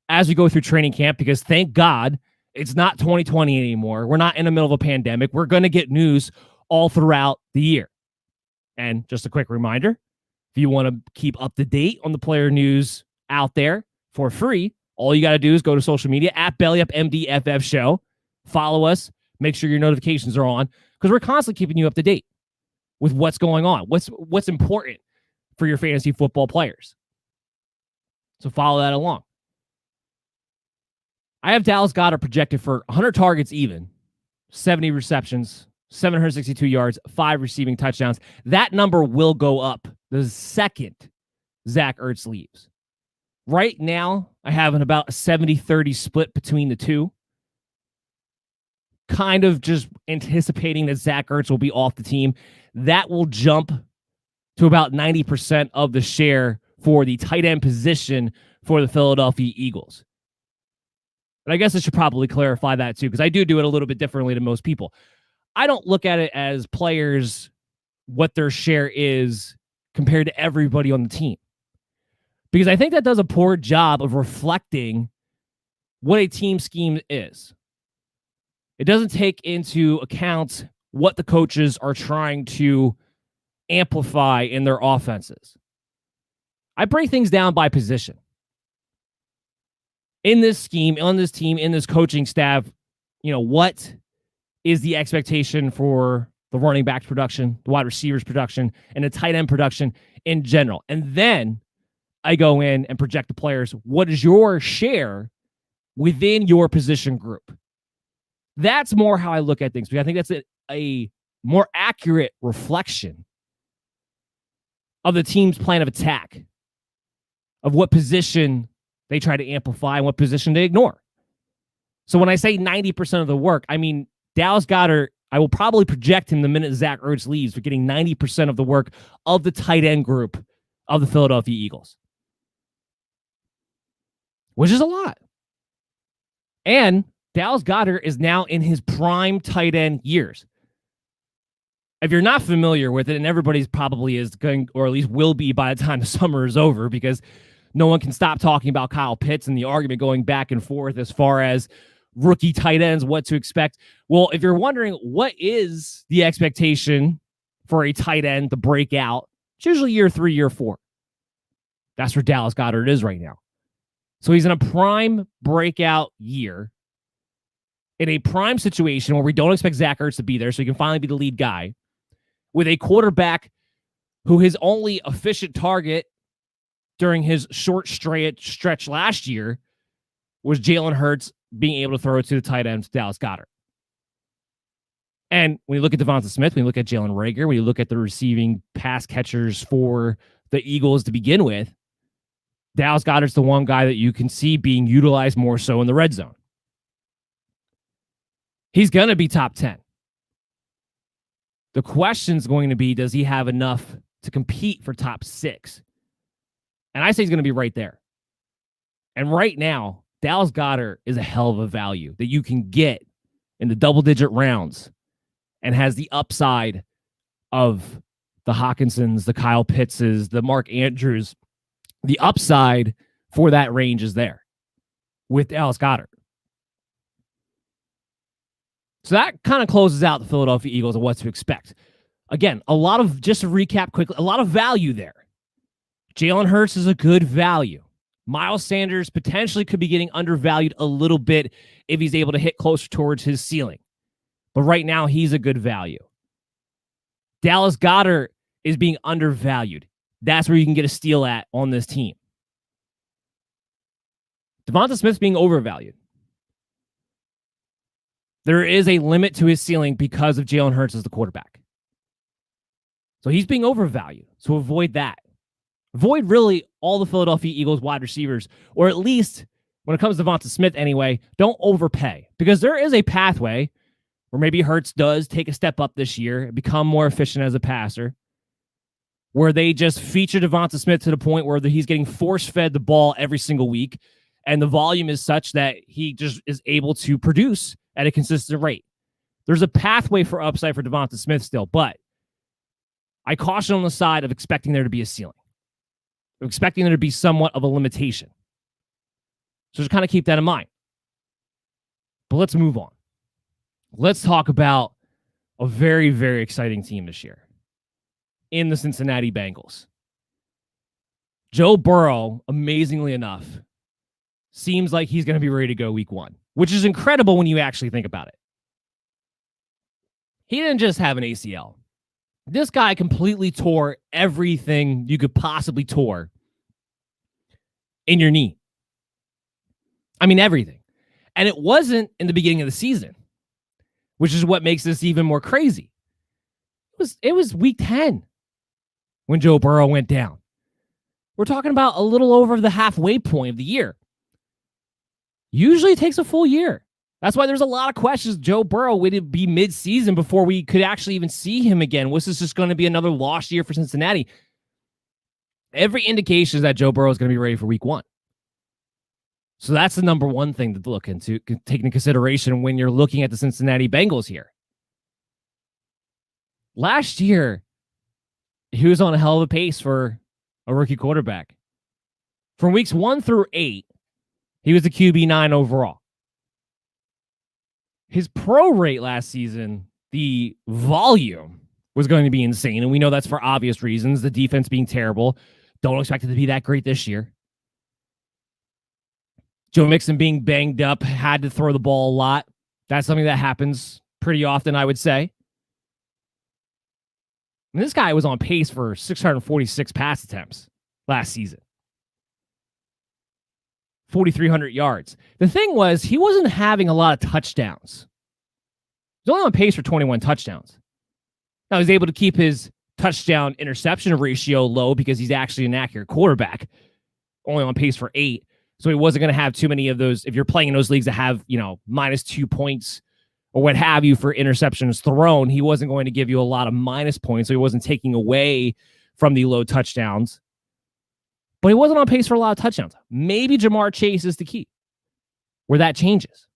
as we go through training camp because thank God it's not 2020 anymore. We're not in the middle of a pandemic. We're going to get news all throughout the year. And just a quick reminder, if you want to keep up to date on the player news out there for free, all you got to do is go to social media at BellyUpMDFF Show. Follow us. Make sure your notifications are on because we're constantly keeping you up to date with what's going on, what's important for your fantasy football players. So follow that along. I have Dallas Goedert projected for 100 targets even, 70 receptions, 762 yards, 5 receiving touchdowns. That number will go up the second Zach Ertz leaves. Right now, I have about a 70-30 split between the two. Kind of just anticipating that Zach Ertz will be off the team. That will jump to about 90% of the share for the tight end position for the Philadelphia Eagles. And I guess I should probably clarify that too, because I do it a little bit differently than most people. I don't look at it as players, what their share is compared to everybody on the team. Because I think that does a poor job of reflecting what a team scheme is. It doesn't take into account what the coaches are trying to amplify in their offenses. I break things down by position. In this scheme, on this team, in this coaching staff, what is the expectation for the running back production, the wide receivers production, and the tight end production in general? And then I go in and project the players. What is your share within your position group? That's more how I look at things, because I think that's a more accurate reflection of the team's plan of attack, of what position they try to amplify and what position they ignore. So when I say 90% of the work, I mean Dallas Goedert, I will probably project him the minute Zach Ertz leaves for getting 90% of the work of the tight end group of the Philadelphia Eagles, which is a lot. And Dallas Goedert is now in his prime tight end years. If you're not familiar with it, and everybody's probably is going, or at least will be by the time the summer is over, because no one can stop talking about Kyle Pitts and the argument going back and forth as far as rookie tight ends, what to expect. Well, if you're wondering what is the expectation for a tight end to break out, it's usually year 3, year 4. That's where Dallas Goedert is right now. So he's in a prime breakout year, in a prime situation where we don't expect Zach Ertz to be there, so he can finally be the lead guy, with a quarterback who his only efficient target during his short stretch last year was Jalen Hurts being able to throw it to the tight end, Dallas Goedert. And when you look at Devonta Smith, when you look at Jalen Reagor, when you look at the receiving pass catchers for the Eagles to begin with, Dallas Goedert's the one guy that you can see being utilized more so in the red zone. He's going to be top 10. The question is going to be, does he have enough to compete for top 6? And I say he's going to be right there. And right now, Dallas Goedert is a hell of a value that you can get in the double-digit rounds and has the upside of the Hawkinsons, the Kyle Pittses, the Mark Andrews. The upside for that range is there with Dallas Goedert. So that kind of closes out the Philadelphia Eagles and what to expect. Again, just to recap quickly, a lot of value there. Jalen Hurts is a good value. Miles Sanders potentially could be getting undervalued a little bit if he's able to hit closer towards his ceiling. But right now, he's a good value. Dallas Goedert is being undervalued. That's where you can get a steal at on this team. Devonta Smith's being overvalued. There is a limit to his ceiling because of Jalen Hurts as the quarterback. So he's being overvalued. So avoid that. Avoid really all the Philadelphia Eagles wide receivers, or at least when it comes to Devonta Smith anyway, don't overpay, because there is a pathway where maybe Hurts does take a step up this year and become more efficient as a passer, where they just feature Devonta Smith to the point where he's getting force-fed the ball every single week, and the volume is such that he just is able to produce at a consistent rate. There's a pathway for upside for Devonta Smith still, but I caution on the side of expecting there to be a ceiling, of expecting there to be somewhat of a limitation. So just kind of keep that in mind. But let's move on. Let's talk about a very, very exciting team this year in the Cincinnati Bengals. Joe Burrow, amazingly enough, seems like he's going to be ready to go week 1, which is incredible when you actually think about it. He didn't just have an ACL. This guy completely tore everything you could possibly tore in your knee. I mean, everything. And it wasn't in the beginning of the season, which is what makes this even more crazy. It was week 10 when Joe Burrow went down. We're talking about a little over the halfway point of the year. Usually it takes a full year. That's why there's a lot of questions. Joe Burrow, would it be mid-season before we could actually even see him again? Was this just going to be another lost year for Cincinnati? Every indication is that Joe Burrow is going to be ready for week 1. So that's the number one thing to look into, take into consideration when you're looking at the Cincinnati Bengals here. Last year, he was on a hell of a pace for a rookie quarterback. From weeks 1 through 8, he was a QB9 overall. His pro rate last season, the volume was going to be insane, and we know that's for obvious reasons. The defense being terrible. Don't expect it to be that great this year. Joe Mixon being banged up, had to throw the ball a lot. That's something that happens pretty often, I would say. And this guy was on pace for 646 pass attempts last season. 4,300 yards. The thing was, he wasn't having a lot of touchdowns He's only on pace for 21 touchdowns. Now, he's able to keep his touchdown interception ratio low because he's actually an accurate quarterback, only on pace for 8. So he wasn't going to have too many of those. If you're playing in those leagues that have, -2 points or what have you for interceptions thrown, he wasn't going to give you a lot of minus points. So he wasn't taking away from the low touchdowns. But he wasn't on pace for a lot of touchdowns. Maybe Jamar Chase is the key where that changes.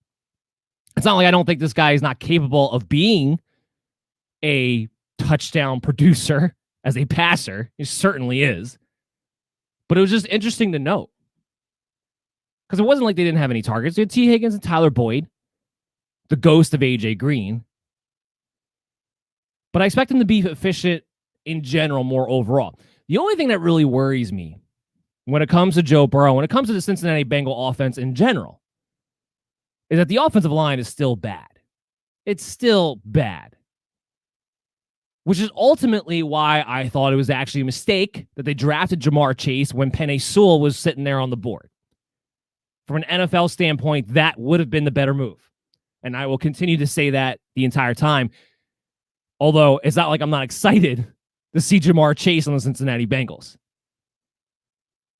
It's not like I don't think this guy is not capable of being a touchdown producer as a passer. He certainly is. But it was just interesting to note. Because it wasn't like they didn't have any targets. They had T. Higgins and Tyler Boyd, the ghost of A.J. Green. But I expect him to be efficient in general more overall. The only thing that really worries me when it comes to Joe Burrow, when it comes to the Cincinnati Bengal offense in general, is that the offensive line is still bad. It's still bad. Which is ultimately why I thought it was actually a mistake that they drafted Jamar Chase when Penei Sewell was sitting there on the board. From an NFL standpoint, that would have been the better move. And I will continue to say that the entire time. Although it's not like I'm not excited to see Jamar Chase on the Cincinnati Bengals.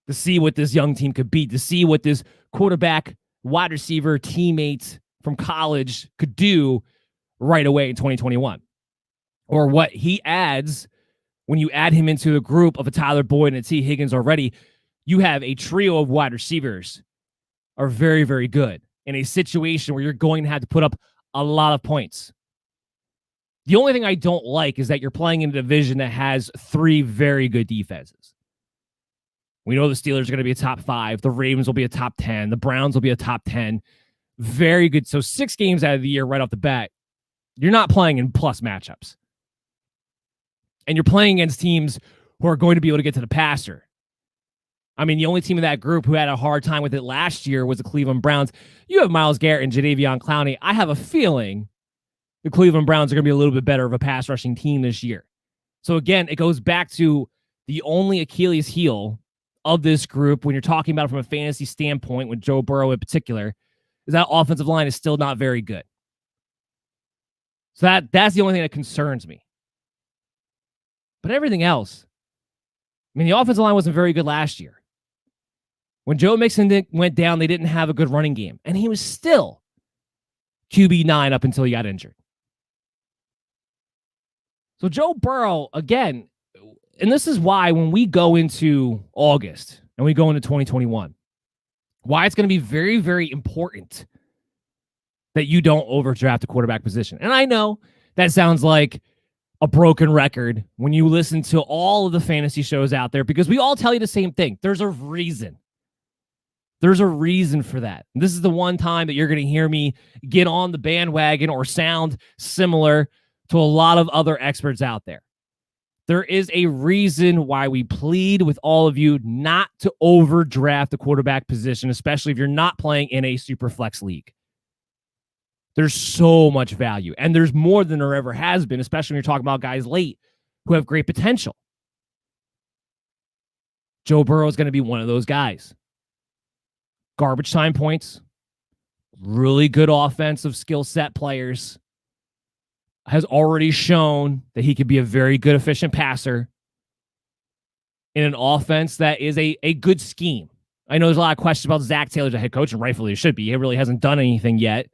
To see what this young team could be. To see what this quarterback, wide receiver, teammates from college could do right away in 2021. Or what he adds when you add him into a group of a Tyler Boyd and a T. Higgins already. You have a trio of wide receivers are very, very good in a situation where you're going to have to put up a lot of points. The only thing I don't like is that you're playing in a division that has 3 very good defenses. We know the Steelers are going to be a top 5. The Ravens will be a top 10. The Browns will be a top 10. Very good. So 6 games out of the year right off the bat, you're not playing in plus matchups. And you're playing against teams who are going to be able to get to the passer. I mean, the only team in that group who had a hard time with it last year was the Cleveland Browns. You have Myles Garrett and Jadeveon Clowney. I have a feeling the Cleveland Browns are going to be a little bit better of a pass rushing team this year. So again, it goes back to the only Achilles heel of this group when you're talking about it from a fantasy standpoint, with Joe Burrow in particular, is that offensive line is still not very good. So that's the only thing that concerns me. But everything else, I mean, the offensive line wasn't very good last year. When Joe Mixon went down, they didn't have a good running game. And he was still QB9 up until he got injured. So Joe Burrow, again, and this is why when we go into August and we go into 2021, why it's going to be very, very important that you don't overdraft the quarterback position. And I know that sounds like a broken record when you listen to all of the fantasy shows out there, because we all tell you the same thing. There's a reason. There's a reason for that. This is the one time that you're going to hear me get on the bandwagon or sound similar to a lot of other experts out there. There is a reason why we plead with all of you not to overdraft the quarterback position, especially if you're not playing in a super flex league. There's so much value, and there's more than there ever has been, especially when you're talking about guys late who have great potential. Joe Burrow is going to be one of those guys. Garbage time points, really good offensive skill set players, has already shown that he could be a very good, efficient passer in an offense that is a good scheme. I know there's a lot of questions about Zach Taylor as a head coach, and rightfully it should be. He really hasn't done anything yet.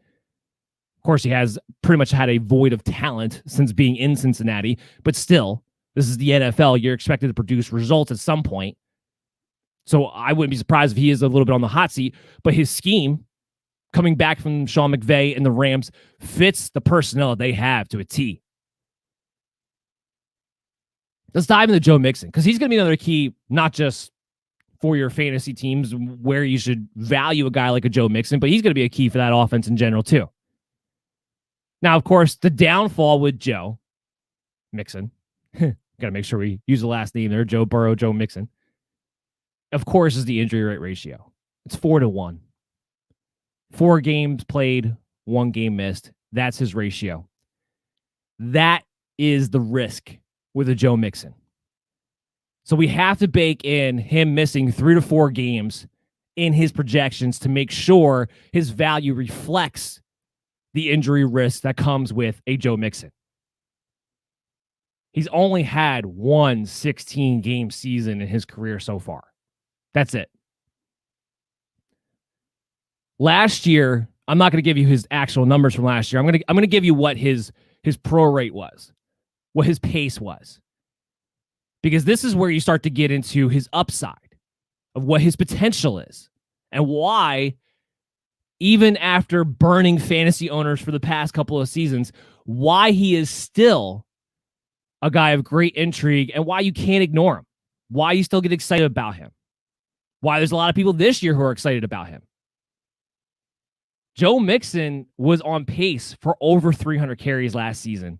Of course, he has pretty much had a void of talent since being in Cincinnati, but still, this is the NFL. You're expected to produce results at some point. So I wouldn't be surprised if he is a little bit on the hot seat, but his scheme, coming back from Sean McVay and the Rams, fits the personnel they have to a T. Let's dive into Joe Mixon, because he's going to be another key, not just for your fantasy teams where you should value a guy like a Joe Mixon, but he's going to be a key for that offense in general too. Now, of course, the downfall with Joe Mixon, got to make sure we use the last name there, Joe Burrow, Joe Mixon, of course, is the injury rate ratio. It's 4-1. 4 games played, 1 game missed. That's his ratio. That is the risk with a Joe Mixon. So we have to bake in him missing 3 to 4 games in his projections to make sure his value reflects the injury risk that comes with a Joe Mixon. He's only had one 16-game season in his career so far. That's it. Last year, I'm not going to give you his actual numbers from last year. I'm going to give you what his pro rate was, what his pace was. Because this is where you start to get into his upside of what his potential is and why, even after burning fantasy owners for the past couple of seasons, why he is still a guy of great intrigue and why you can't ignore him, why you still get excited about him, why there's a lot of people this year who are excited about him. Joe Mixon was on pace for over 300 carries last season,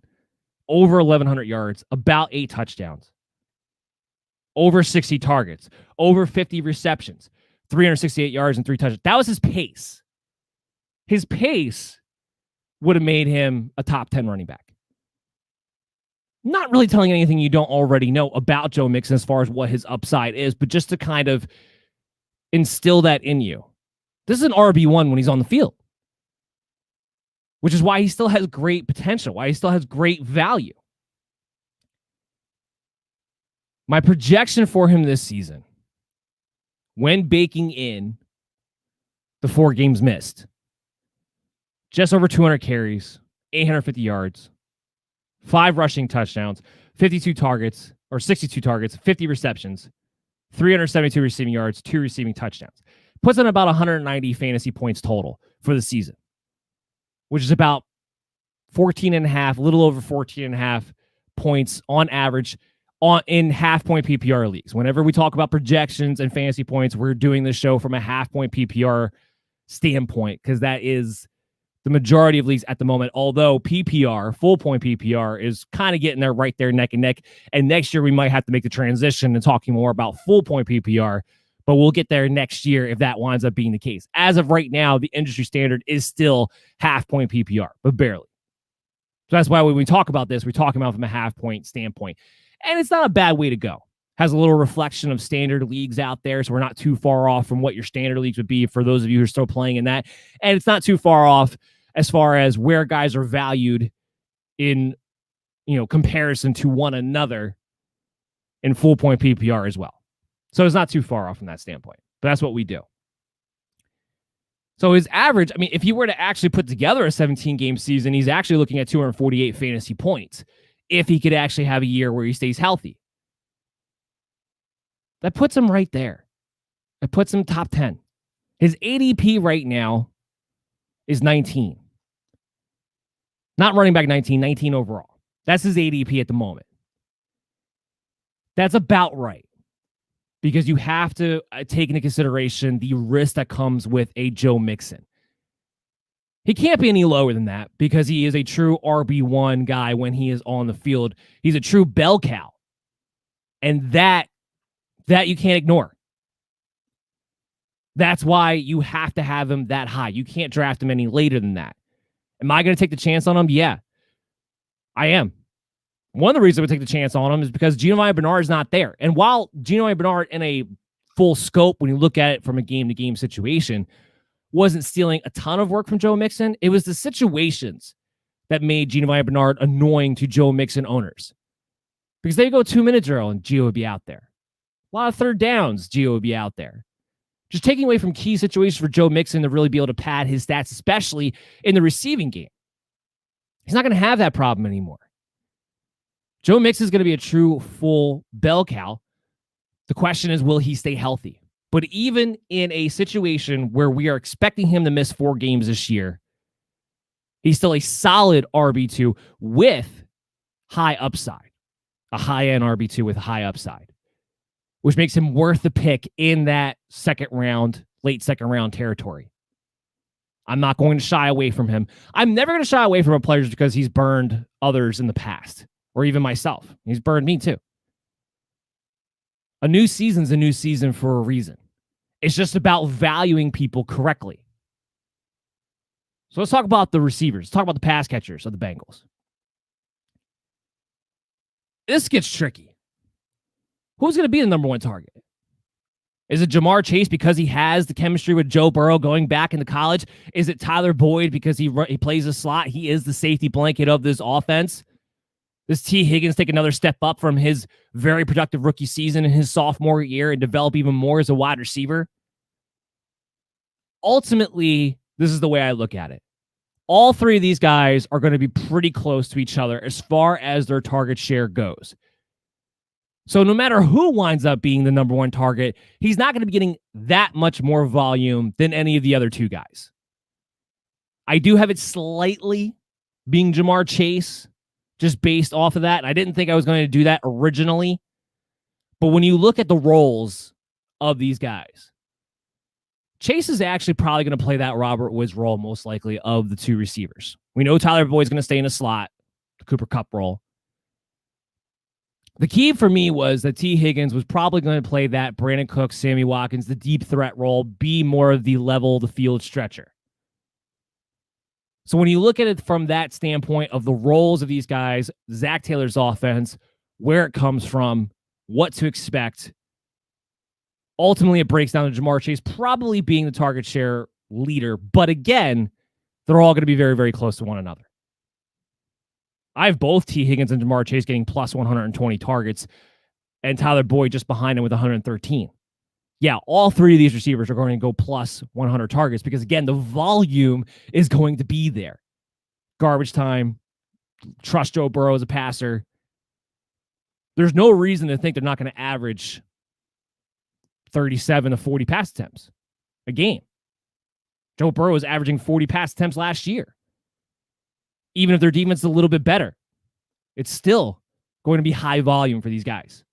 over 1,100 yards, about 8 touchdowns, over 60 targets, over 50 receptions, 368 yards and 3 touchdowns. That was his pace. His pace would have made him a top 10 running back. Not really telling you anything you don't already know about Joe Mixon as far as what his upside is, but just to kind of instill that in you. This is an RB1 when he's on the field, which is why he still has great potential, why he still has great value. My projection for him this season, when baking in the 4 games missed, just over 200 carries, 850 yards, 5 rushing touchdowns, 52 targets, or 62 targets, 50 receptions, 372 receiving yards, 2 receiving touchdowns. Puts in about 190 fantasy points total for the season, which is about 14 and a half, a little over 14 and a half points on average in half-point PPR leagues. Whenever we talk about projections and fantasy points, we're doing this show from a half-point PPR standpoint because that is the majority of leagues at the moment, although PPR, full-point PPR, is kind of getting there right there neck and neck. And next year, we might have to make the transition and talking more about full-point PPR, but we'll get there next year if that winds up being the case. As of right now, the industry standard is still half-point PPR, but barely. So that's why when we talk about this, we're talking about from a half-point standpoint. And it's not a bad way to go. Has a little reflection of standard leagues out there, so we're not too far off from what your standard leagues would be for those of you who are still playing in that. And it's not too far off as far as where guys are valued in, comparison to one another in full-point PPR as well. So it's not too far off from that standpoint. But that's what we do. So his average, if you were to actually put together a 17-game season, he's actually looking at 248 fantasy points if he could actually have a year where he stays healthy. That puts him right there. It puts him top 10. His ADP right now is 19. Not running back 19 overall. That's his ADP at the moment. That's about right. Because you have to take into consideration the risk that comes with a Joe Mixon. He can't be any lower than that because he is a true RB1 guy when he is on the field. He's a true bell cow. And that you can't ignore. That's why you have to have him that high. You can't draft him any later than that. Am I going to take the chance on him? Yeah, I am. One of the reasons I would take the chance on him is because Giovanni Bernard is not there. And while Giovanni Bernard in a full scope, when you look at it from a game-to-game situation, wasn't stealing a ton of work from Joe Mixon, it was the situations that made Giovanni Bernard annoying to Joe Mixon owners. Because they go 2-minute drill and Gio would be out there. A lot of third downs, Gio would be out there. Just taking away from key situations for Joe Mixon to really be able to pad his stats, especially in the receiving game. He's not going to have that problem anymore. Joe Mixon is going to be a true full bell cow. The question is, will he stay healthy? But even in a situation where we are expecting him to miss 4 games this year, he's still a solid RB2 with high upside. A high-end RB2 with high upside, which makes him worth the pick in that late second round territory. I'm not going to shy away from him. I'm never going to shy away from a player just because he's burned others in the past, or even myself. He's burned me too. A new season's a new season for a reason. It's just about valuing people correctly. So let's talk about the receivers. Let's talk about the pass catchers of the Bengals. This gets tricky. Who's going to be the number 1 target? Is it Jamar Chase because he has the chemistry with Joe Burrow going back into college? Is it Tyler Boyd because he plays a slot? He is the safety blanket of this offense. Does T. Higgins take another step up from his very productive rookie season in his sophomore year and develop even more as a wide receiver? Ultimately, this is the way I look at it. All three of these guys are going to be pretty close to each other as far as their target share goes. So no matter who winds up being the number one target, he's not going to be getting that much more volume than any of the other two guys. I do have it slightly being Jamar Chase, just based off of that. And I didn't think I was going to do that originally. But when you look at the roles of these guys, Chase is actually probably going to play that Robert Woods role most likely of the two receivers. We know Tyler Boyd's going to stay in the slot, the Cooper Kupp role. The key for me was that T. Higgins was probably going to play that Brandon Cooks, Sammy Watkins, the deep threat role, be more of the level of the field stretcher. So when you look at it from that standpoint of the roles of these guys, Zach Taylor's offense, where it comes from, what to expect, ultimately it breaks down to Jamar Chase probably being the target share leader. But again, they're all going to be very, very close to one another. I have both T. Higgins and Jamar Chase getting plus 120 targets and Tyler Boyd just behind him with 113. Yeah, all three of these receivers are going to go plus 100 targets because, again, the volume is going to be there. Garbage time, trust Joe Burrow as a passer. There's no reason to think they're not going to average 37 to 40 pass attempts a game. Joe Burrow was averaging 40 pass attempts last year. Even if their defense is a little bit better, it's still going to be high volume for these guys.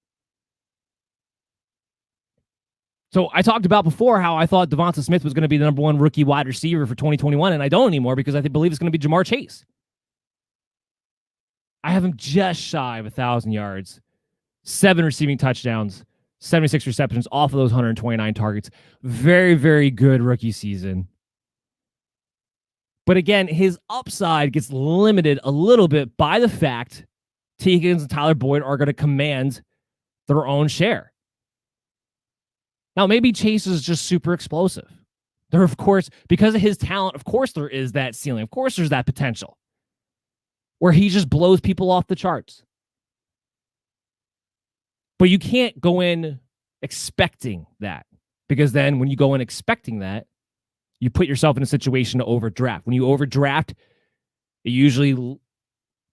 So I talked about before how I thought Devonta Smith was going to be the number one rookie wide receiver for 2021, and I don't anymore because I believe it's going to be Jamar Chase. I have him just shy of 1,000 yards, 7 receiving touchdowns, 76 receptions off of those 129 targets. Very, very good rookie season. But again, his upside gets limited a little bit by the fact T. Higgins and Tyler Boyd are going to command their own share. Now, maybe Chase is just super explosive. There, of course, because of his talent, of course there is that ceiling. Of course there's that potential where he just blows people off the charts. But you can't go in expecting that, because then when you go in expecting that, you put yourself in a situation to overdraft. When you overdraft, it usually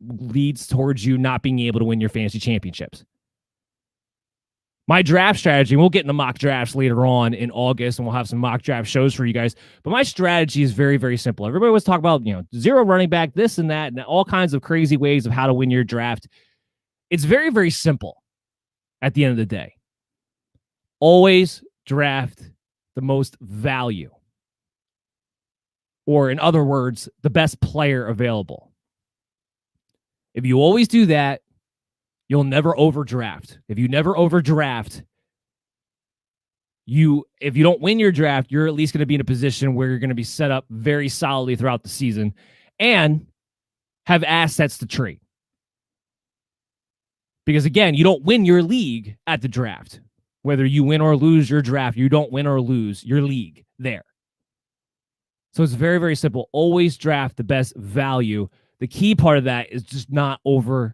leads towards you not being able to win your fantasy championships. My draft strategy, and we'll get into mock drafts later on in August, and we'll have some mock draft shows for you guys. But my strategy is very, very simple. Everybody was talking about, zero running back, this and that, and all kinds of crazy ways of how to win your draft. It's very, very simple at the end of the day. Always draft the most value. Or in other words, the best player available. If you always do that, you'll never overdraft. If you never overdraft, if you don't win your draft, you're at least going to be in a position where you're going to be set up very solidly throughout the season and have assets to trade. Because again, you don't win your league at the draft. Whether you win or lose your draft, you don't win or lose your league there. So it's very, very simple. Always draft the best value. The key part of that is just not overdrafting,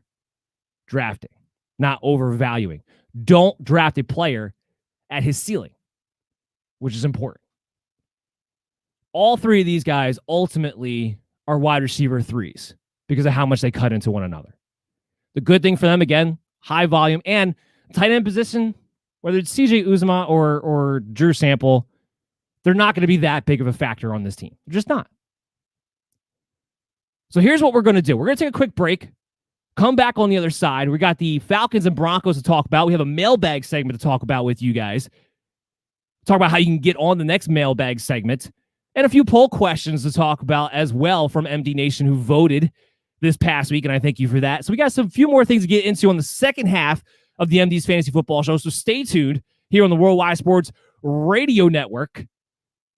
not overvaluing. Don't draft a player at his ceiling, which is important. All three of these guys ultimately are wide receiver threes because of how much they cut into one another. The good thing for them, again, high volume and tight end position, whether it's CJ Uzomah or Drew Sample, they're not going to be that big of a factor on this team. They're just not. So here's what we're going to do. We're going to take a quick break. Come back on the other side. We got the Falcons and Broncos to talk about. We have a mailbag segment to talk about with you guys. Talk about how you can get on the next mailbag segment. And a few poll questions to talk about as well from MD Nation, who voted this past week, and I thank you for that. So we got some few more things to get into on the second half of the MD's Fantasy Football Show. So stay tuned here on the Worldwide Sports Radio Network,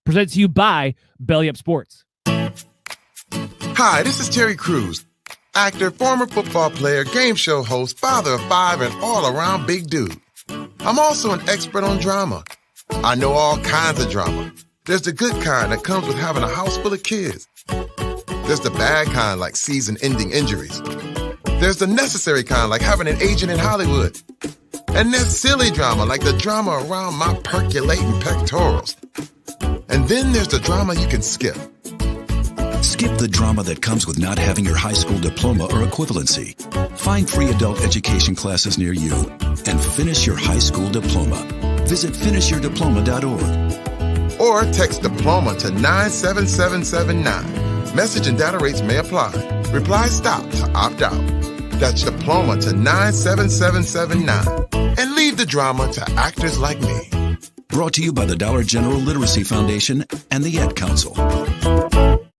presented to you by Belly Up Sports. Hi, this is Terry Crews, actor, former football player, game show host, father of 5, and all-around big dude. I'm also an expert on drama. I know all kinds of drama. There's the good kind that comes with having a house full of kids. There's the bad kind like season-ending injuries. There's the necessary kind like having an agent in Hollywood. And there's silly drama like the drama around my percolating pectorals. And then there's the drama you can skip. Skip the drama that comes with not having your high school diploma or equivalency. Find free adult education classes near you and finish your high school diploma. Visit finishyourdiploma.org. Or text diploma to 97779. Message and data rates may apply. Reply stop to opt out. That's diploma to 97779. And leave the drama to actors like me. Brought to you by the Dollar General Literacy Foundation and the Ad Council.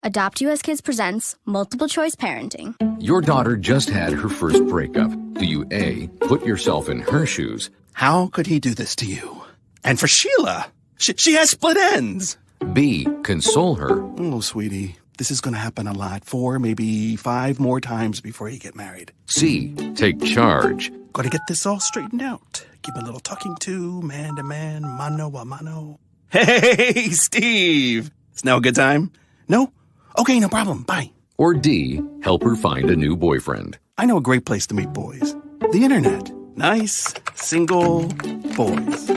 Adopt US Kids presents Multiple Choice Parenting. Your daughter just had her first breakup. Do you A, put yourself in her shoes? How could he do this to you? And for Sheila, she has split ends. B, console her? Oh, sweetie, this is going to happen a lot. 4, maybe 5 more times before you get married. C, take charge? Got to get this all straightened out. Give a little talking to, man to man, mano a mano. Hey, Steve! It's now a good time? No? Okay, no problem. Bye. Or D, help her find a new boyfriend? I know a great place to meet boys. The internet. Nice, single boys.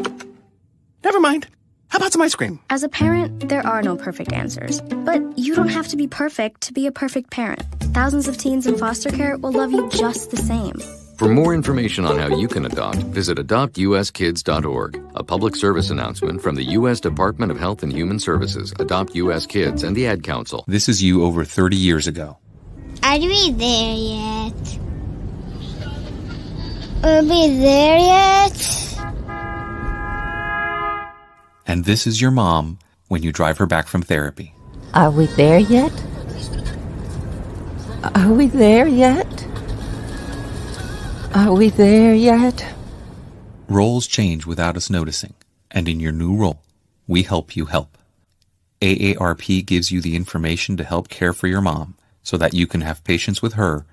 Never mind. How about some ice cream? As a parent, there are no perfect answers. But you don't have to be perfect to be a perfect parent. Thousands of teens in foster care will love you just the same. For more information on how you can adopt, visit adoptuskids.org. A public service announcement from the U.S. Department of Health and Human Services, Adopt U.S. Kids, and the Ad Council. This is you over 30 years ago. Are we there yet? Are we there yet? And this is your mom when you drive her back from therapy. Are we there yet? Are we there yet? Are we there yet? Roles change without us noticing, and in your new role, we help you help. AARP gives you the information to help care for your mom so that you can have patience with her,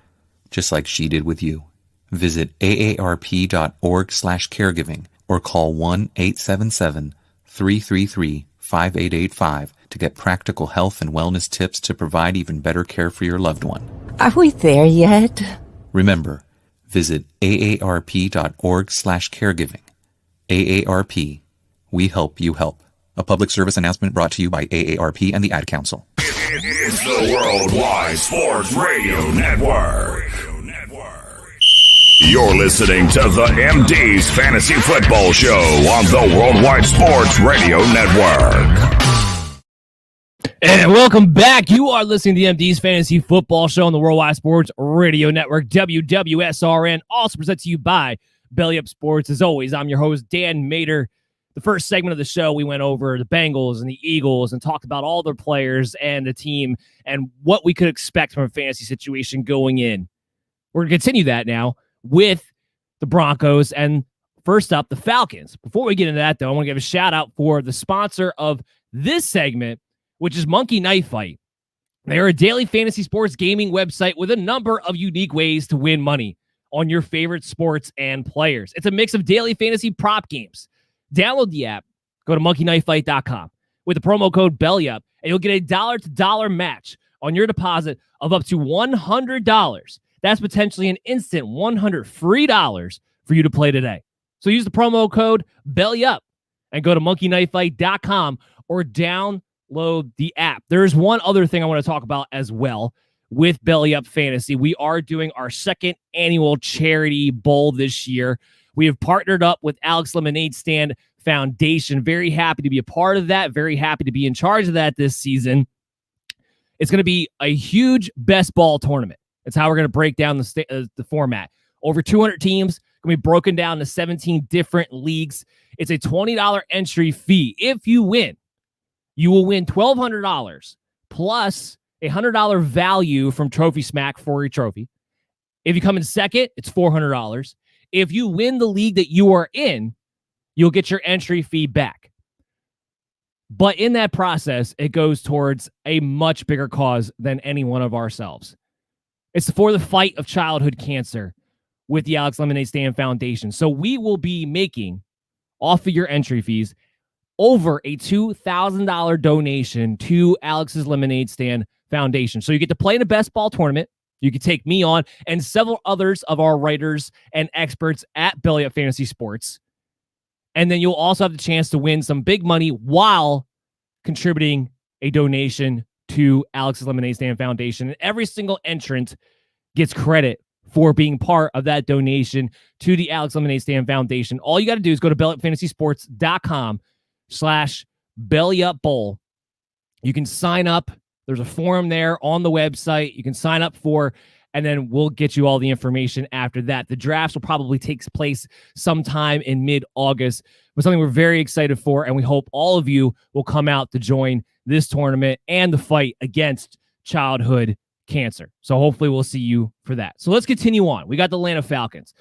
just like she did with you. Visit aarp.org/caregiving or call 1-877-333-5885 to get practical health and wellness tips to provide even better care for your loved one. Are we there yet? Remember, visit aarp.org/caregiving. AARP, we help you help. A public service announcement brought to you by AARP and the Ad Council. It's the Worldwide Sports Radio Network. You're listening to the MD's Fantasy Football Show on the Worldwide Sports Radio Network. And welcome back. You are listening to the MD's Fantasy Football Show on the Worldwide Sports Radio Network, WWSRN, also presented to you by Belly Up Sports. As always, I'm your host, Dan Mader. The first segment of the show, we went over the Bengals and the Eagles and talked about all their players and the team and what we could expect from a fantasy situation going in. We're going to continue that now with the Broncos and first up, the Falcons. Before we get into that, though, I want to give a shout out for the sponsor of this segment, which is Monkey Knife Fight. They're a daily fantasy sports gaming website with a number of unique ways to win money on your favorite sports and players. It's a mix of daily fantasy prop games. Download the app, go to monkeyknifefight.com with the promo code BELLYUP, and you'll get a $1-to-$1 match on your deposit of up to $100. That's potentially an instant $100 free dollars for you to play today. So use the promo code BELLYUP and go to monkeyknifefight.com or download the app. There's one other thing I want to talk about as well with Belly Up Fantasy. We are doing our second annual charity bowl this year. We have partnered up with Alex Lemonade Stand Foundation. Very happy to be a part of that. Very happy to be in charge of that this season. It's going to be a huge best ball tournament. That's how we're going to break down the format. Over 200 teams, going to be broken down to 17 different leagues. It's a $20 entry fee. If you win, you will win $1,200 plus a $100 value from Trophy Smack for your trophy. If you come in second, it's $400. If you win the league that you are in, you'll get your entry fee back. But in that process, it goes towards a much bigger cause than any one of ourselves. It's for the fight of childhood cancer with the Alex Lemonade Stand Foundation. So we will be making, off of your entry fees, over a $2,000 donation to Alex's Lemonade Stand Foundation. So you get to play in a best ball tournament. You can take me on and several others of our writers and experts at Belly Up Fantasy Sports. And then you'll also have the chance to win some big money while contributing a donation to Alex's Lemonade Stand Foundation. And every single entrant gets credit for being part of that donation to the Alex Lemonade Stand Foundation. All you got to do is go to bellyupfantasysports.com/bellyupbowl. You can sign up. There's a form there on the website. You can sign up for, and then we'll get you all the information after that. The drafts will probably take place sometime in mid-August, but something we're very excited for, and we hope all of you will come out to join this tournament and the fight against childhood cancer. So hopefully we'll see you for that. So let's continue on. We got the Atlanta Falcons.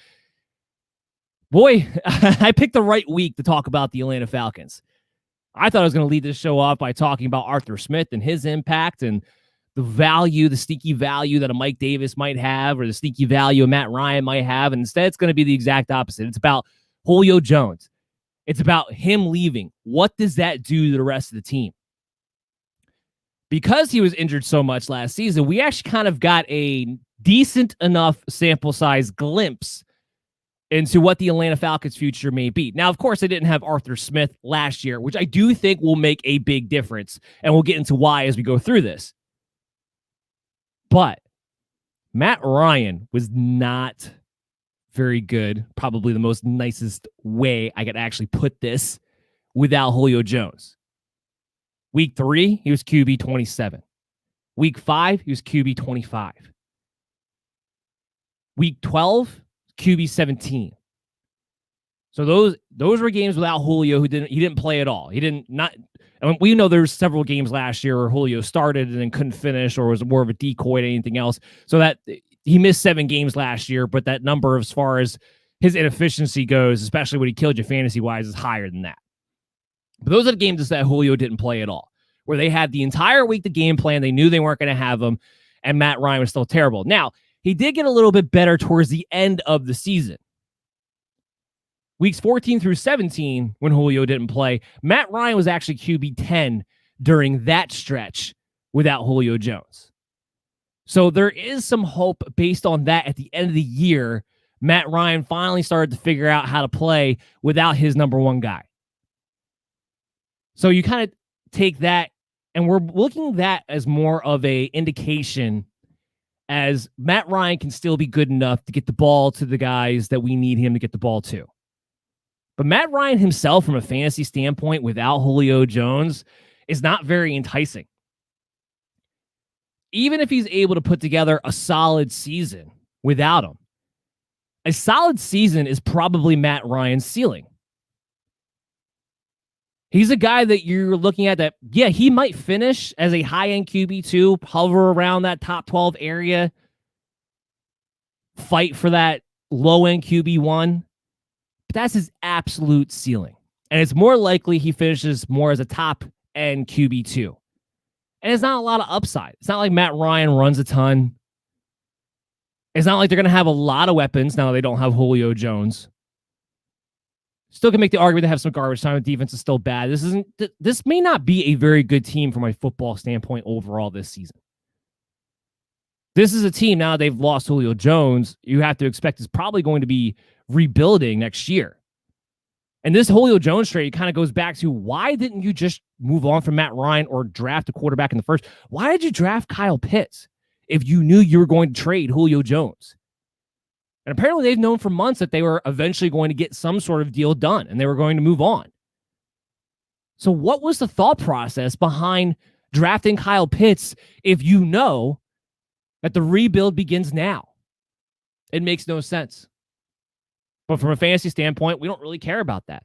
Boy, I picked the right week to talk about the Atlanta Falcons. I thought I was going to lead this show off by talking about Arthur Smith and his impact and the value, the sneaky value that a Mike Davis might have, or the sneaky value a Matt Ryan might have. And instead, it's going to be the exact opposite. It's about Julio Jones. It's about him leaving. What does that do to the rest of the team? Because he was injured so much last season, we actually kind of got a decent enough sample size glimpse into what the Atlanta Falcons' future may be. Now, of course, they didn't have Arthur Smith last year, which I do think will make a big difference, and we'll get into why as we go through this. But Matt Ryan was not very good, probably the most nicest way I could actually put this, without Julio Jones. Week 3, he was QB 27. Week 5, he was QB 25. Week 12, QB 17. So those were games without Julio he didn't play at all. We know there's several games last year where Julio started and then couldn't finish or was more of a decoy than anything else. So that he missed 7 games last year, but that number as far as his inefficiency goes, especially when he killed you fantasy wise, is higher than that. But those are the games that Julio didn't play at all, where they had the entire week the game plan. They knew they weren't going to have him, and Matt Ryan was still terrible. Now, he did get a little bit better towards the end of the season. Weeks 14 through 17, when Julio didn't play, Matt Ryan was actually QB 10 during that stretch without Julio Jones. So there is some hope based on that. At the end of the year, Matt Ryan finally started to figure out how to play without his number one guy. So you kind of take that, and we're looking at that as more of a indication as Matt Ryan can still be good enough to get the ball to the guys that we need him to get the ball to. But Matt Ryan himself, from a fantasy standpoint, without Julio Jones, is not very enticing. Even if he's able to put together a solid season without him, a solid season is probably Matt Ryan's ceiling. He's a guy that you're looking at that, yeah, he might finish as a high-end QB2, hover around that top 12 area, fight for that low-end QB1. But that's his absolute ceiling. And it's more likely he finishes more as a top-end QB2. And it's not a lot of upside. It's not like Matt Ryan runs a ton. It's not like they're going to have a lot of weapons now that they don't have Julio Jones. Still can make the argument to have some garbage time. The defense is still bad. This may not be a very good team from a football standpoint overall this season. This is a team, now they've lost Julio Jones, you have to expect is probably going to be rebuilding next year. And this Julio Jones trade kind of goes back to, why didn't you just move on from Matt Ryan or draft a quarterback in the first? Why did you draft Kyle Pitts if you knew you were going to trade Julio Jones? And apparently they've known for months that they were eventually going to get some sort of deal done and they were going to move on. So what was the thought process behind drafting Kyle Pitts if you know that the rebuild begins now? It makes no sense. But from a fantasy standpoint, we don't really care about that.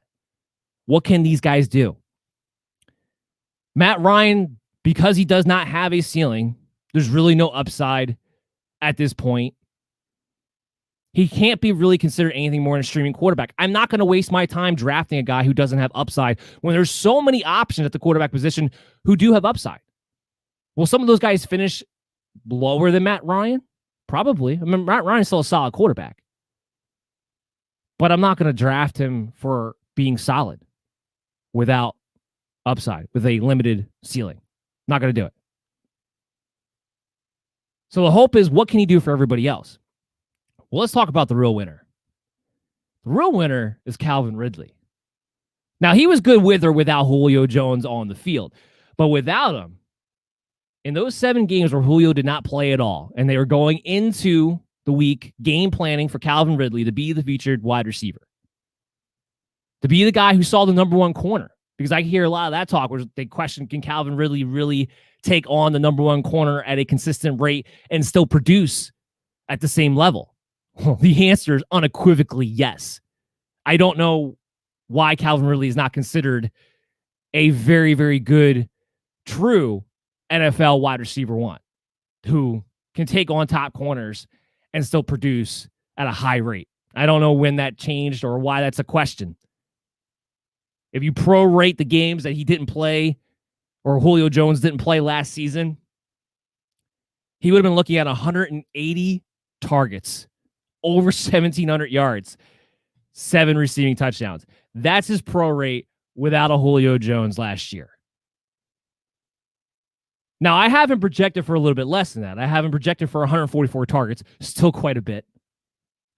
What can these guys do? Matt Ryan, because he does not have a ceiling, there's really no upside at this point. He can't be really considered anything more than a streaming quarterback. I'm not going to waste my time drafting a guy who doesn't have upside when there's so many options at the quarterback position who do have upside. Will some of those guys finish lower than Matt Ryan? Probably. I mean, Matt Ryan's still a solid quarterback. But I'm not going to draft him for being solid without upside with a limited ceiling. Not going to do it. So the hope is, what can he do for everybody else? Well, let's talk about the real winner. The real winner is Calvin Ridley. Now, he was good with or without Julio Jones on the field. But without him, in those 7 games where Julio did not play at all, and they were going into the week game planning for Calvin Ridley to be the featured wide receiver, to be the guy who saw the number 1 corner. Because I hear a lot of that talk where they question, can Calvin Ridley really take on the number 1 corner at a consistent rate and still produce at the same level? Well, the answer is unequivocally yes. I don't know why Calvin Ridley is not considered a very, very good, true NFL wide receiver 1 who can take on top corners and still produce at a high rate. I don't know when that changed or why that's a question. If you prorate the games that he didn't play or Julio Jones didn't play last season, he would have been looking at 180 targets, over 1,700 yards, 7 receiving touchdowns. That's his pro rate without a Julio Jones last year. Now, I have him projected for a little bit less than that. I have him projected for 144 targets, still quite a bit.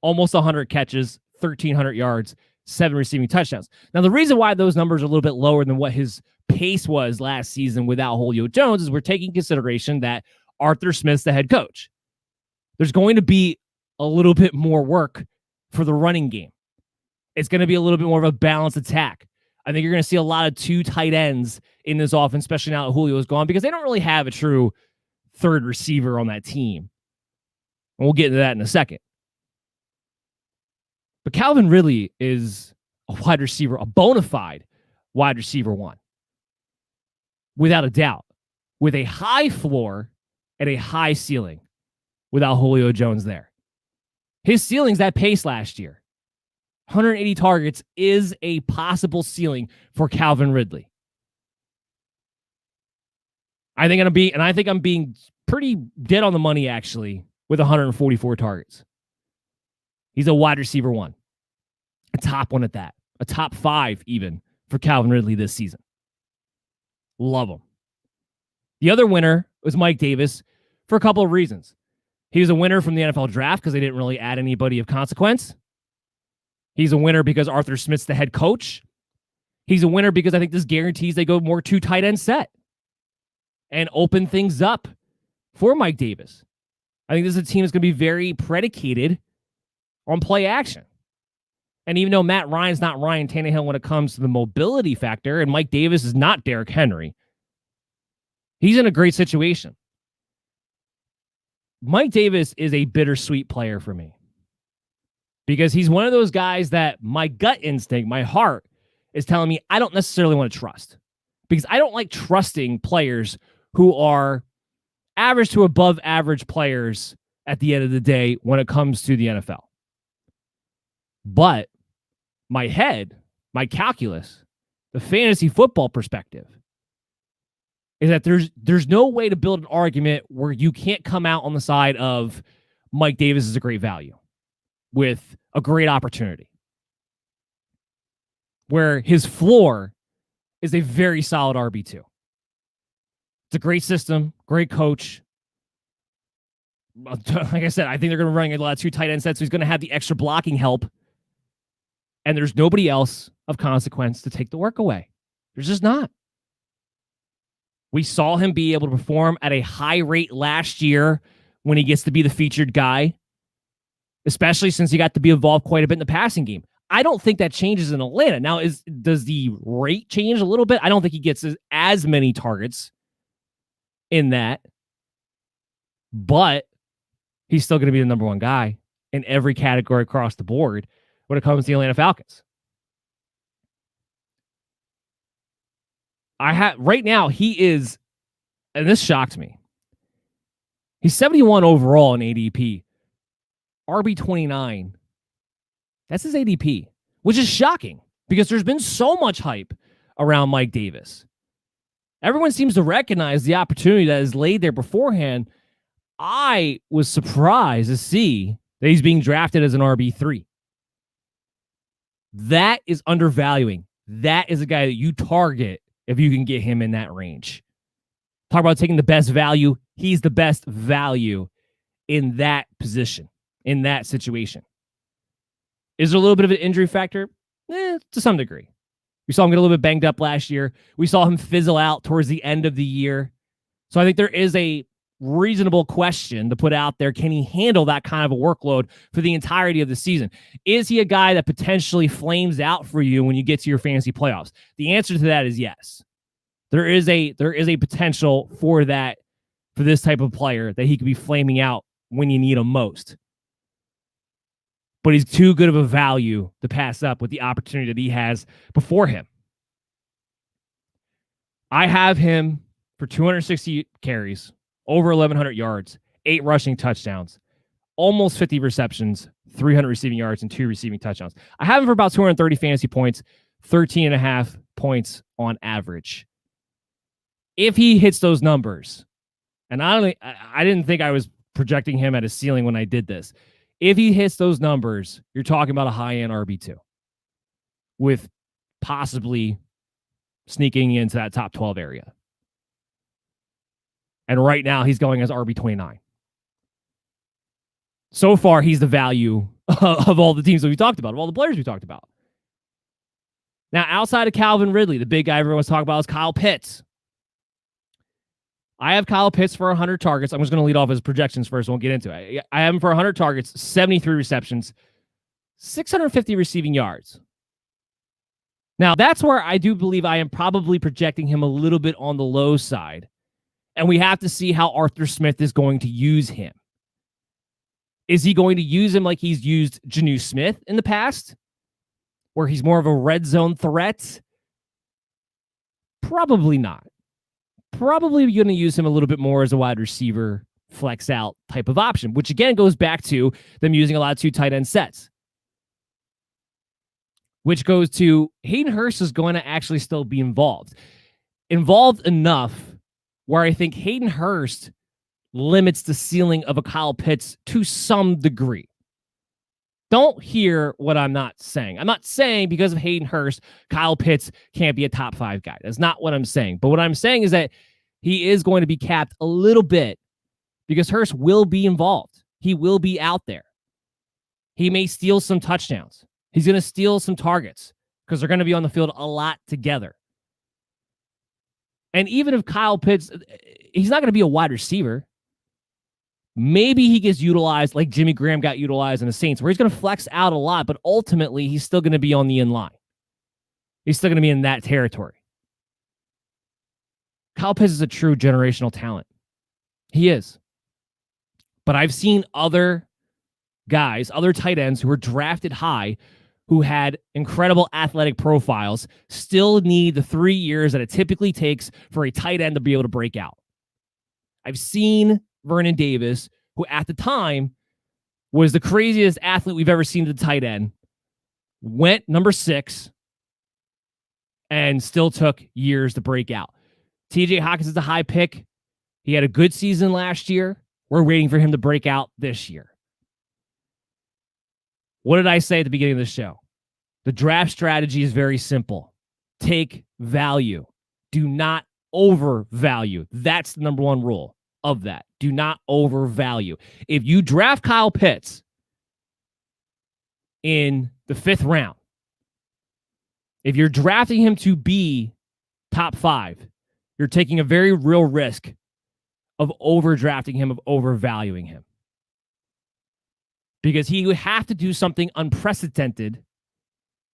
Almost 100 catches, 1,300 yards, 7 receiving touchdowns. Now, the reason why those numbers are a little bit lower than what his pace was last season without Julio Jones is we're taking consideration that Arthur Smith's the head coach. There's going to be a little bit more work for the running game. It's going to be a little bit more of a balanced attack. I think you're going to see a lot of 2 tight ends in this offense, especially now that Julio is gone, because they don't really have a true third receiver on that team. And we'll get into that in a second. But Calvin Ridley is a wide receiver, a bona fide wide receiver 1. Without a doubt. With a high floor and a high ceiling without Julio Jones there. His ceiling's that pace last year. 180 targets is a possible ceiling for Calvin Ridley. I think I'm being pretty dead on the money, actually, with 144 targets. He's a wide receiver 1. A top 1 at that. A top 5 even for Calvin Ridley this season. Love him. The other winner was Mike Davis for a couple of reasons. He was a winner from the NFL draft because they didn't really add anybody of consequence. He's a winner because Arthur Smith's the head coach. He's a winner because I think this guarantees they go more 2 tight end set and open things up for Mike Davis. I think this is a team that's going to be very predicated on play action. And even though Matt Ryan's not Ryan Tannehill when it comes to the mobility factor, and Mike Davis is not Derrick Henry, he's in a great situation. Mike Davis is a bittersweet player for me because he's one of those guys that my gut instinct, my heart, is telling me I don't necessarily want to trust because I don't like trusting players who are average to above average players at the end of the day when it comes to the NFL. But my head, my calculus, the fantasy football perspective is that there's no way to build an argument where you can't come out on the side of Mike Davis is a great value with a great opportunity. Where his floor is a very solid RB2. It's a great system, great coach. Like I said, I think they're going to run a lot of 2 tight end sets, so he's going to have the extra blocking help. And there's nobody else of consequence to take the work away. There's just not. We saw him be able to perform at a high rate last year when he gets to be the featured guy, especially since he got to be involved quite a bit in the passing game. I don't think that changes in Atlanta. Now, does the rate change a little bit? I don't think he gets as many targets in that, but he's still going to be the number 1 guy in every category across the board when it comes to the Atlanta Falcons. Right now, he is, and this shocked me, he's 71 overall in ADP. RB29, that's his ADP, which is shocking because there's been so much hype around Mike Davis. Everyone seems to recognize the opportunity that is laid there beforehand. I was surprised to see that he's being drafted as an RB3. That is undervaluing. That is a guy that you target if you can get him in that range. Talk about taking the best value. He's the best value in that position, in that situation. Is there a little bit of an injury factor? To some degree. We saw him get a little bit banged up last year. We saw him fizzle out towards the end of the year. So I think there is a reasonable question to put out there. Can he handle that kind of a workload for the entirety of the season? Is he a guy that potentially flames out for you when you get to your fantasy playoffs? The answer to that is yes. There is a potential for that, for this type of player, that he could be flaming out when you need him most. But he's too good of a value to pass up with the opportunity that he has before him. I have him for 260 carries, over 1,100 yards, 8 rushing touchdowns, almost 50 receptions, 300 receiving yards, and 2 receiving touchdowns. I have him for about 230 fantasy points, 13.5 points on average. If he hits those numbers, and I didn't think I was projecting him at a ceiling when I did this. If he hits those numbers, you're talking about a high-end RB2 with possibly sneaking into that top 12 area. And right now, he's going as RB29. So far, he's the value of all the teams that we talked about, of all the players we talked about. Now, outside of Calvin Ridley, the big guy everyone's talking about is Kyle Pitts. I have Kyle Pitts for 100 targets. I'm just going to lead off his projections first. Won't get into it. I have him for 100 targets, 73 receptions, 650 receiving yards. Now, that's where I do believe I am probably projecting him a little bit on the low side. And we have to see how Arthur Smith is going to use him. Is he going to use him like he's used Jonnu Smith in the past, where he's more of a red zone threat? Probably not. Probably going to use him a little bit more as a wide receiver, flex out type of option, which again goes back to them using a lot of 2 tight end sets. Which goes to Hayden Hurst is going to actually still be involved. Involved enough where I think Hayden Hurst limits the ceiling of a Kyle Pitts to some degree. Don't hear what I'm not saying. I'm not saying because of Hayden Hurst, Kyle Pitts can't be a top 5 guy. That's not what I'm saying. But what I'm saying is that he is going to be capped a little bit because Hurst will be involved. He will be out there. He may steal some touchdowns. He's going to steal some targets because they're going to be on the field a lot together. And even if Kyle Pitts, he's not going to be a wide receiver. Maybe he gets utilized like Jimmy Graham got utilized in the Saints, where he's going to flex out a lot, but ultimately he's still going to be on the in line. He's still going to be in that territory. Kyle Pitts is a true generational talent. He is. But I've seen other guys, other tight ends who were drafted high, who had incredible athletic profiles, still need the 3 years that it typically takes for a tight end to be able to break out. I've seen Vernon Davis, who at the time was the craziest athlete we've ever seen at the tight end, went number 6 and still took years to break out. TJ Hawkins is a high pick. He had a good season last year. We're waiting for him to break out this year. What did I say at the beginning of the show? The draft strategy is very simple. Take value. Do not overvalue. That's the number 1 rule of that. Do not overvalue. If you draft Kyle Pitts in the 5th round, if you're drafting him to be top 5, you're taking a very real risk of overdrafting him, of overvaluing him. Because he would have to do something unprecedented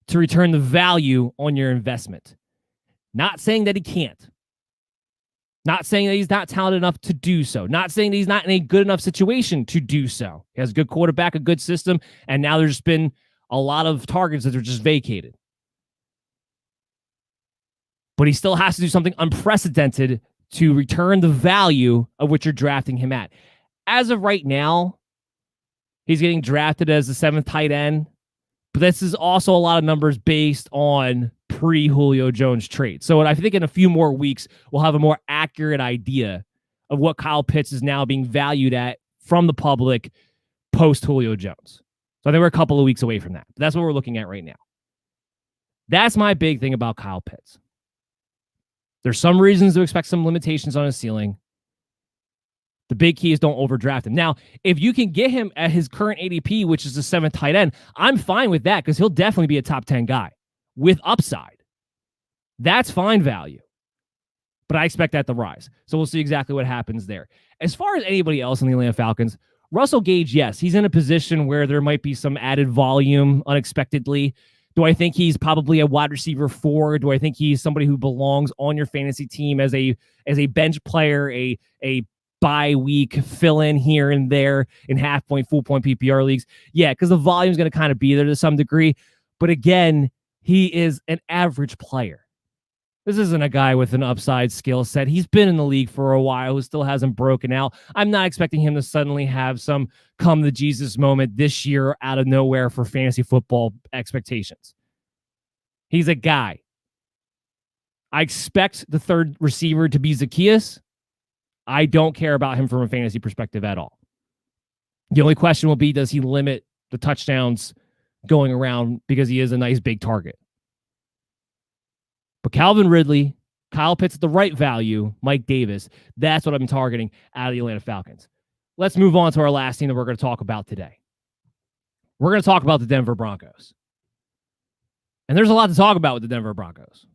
to return the value on your investment. Not saying that he can't. Not saying that he's not talented enough to do so. Not saying that he's not in a good enough situation to do so. He has a good quarterback, a good system, and now there's been a lot of targets that are just vacated. But he still has to do something unprecedented to return the value of what you're drafting him at. As of right now, he's getting drafted as the 7th tight end, but this is also a lot of numbers based on pre-Julio Jones trade. So I think in a few more weeks, we'll have a more accurate idea of what Kyle Pitts is now being valued at from the public post-Julio Jones. So I think we're a couple of weeks away from that. But that's what we're looking at right now. That's my big thing about Kyle Pitts. There's some reasons to expect some limitations on his ceiling. The big key is don't overdraft him. Now, if you can get him at his current ADP, which is the 7th tight end, I'm fine with that because he'll definitely be a top 10 guy with upside. That's fine value. But I expect that to rise. So we'll see exactly what happens there. As far as anybody else in the Atlanta Falcons, Russell Gage, yes, he's in a position where there might be some added volume unexpectedly. Do I think he's probably a wide receiver 4? Do I think he's somebody who belongs on your fantasy team as a bench player, a bye week fill in here and there in half point, full point PPR leagues? Yeah, because the volume is going to kind of be there to some degree. But again, he is an average player. This isn't a guy with an upside skill set. He's been in the league for a while, who still hasn't broken out. I'm not expecting him to suddenly have some come to Jesus moment this year out of nowhere for fantasy football expectations. He's a guy. I expect the third receiver to be Zacchaeus. I don't care about him from a fantasy perspective at all. The only question will be, does he limit the touchdowns going around because he is a nice big target? But Calvin Ridley, Kyle Pitts at the right value, Mike Davis, that's what I'm targeting out of the Atlanta Falcons. Let's move on to our last team that we're going to talk about today. We're going to talk about the Denver Broncos. And there's a lot to talk about with the Denver Broncos.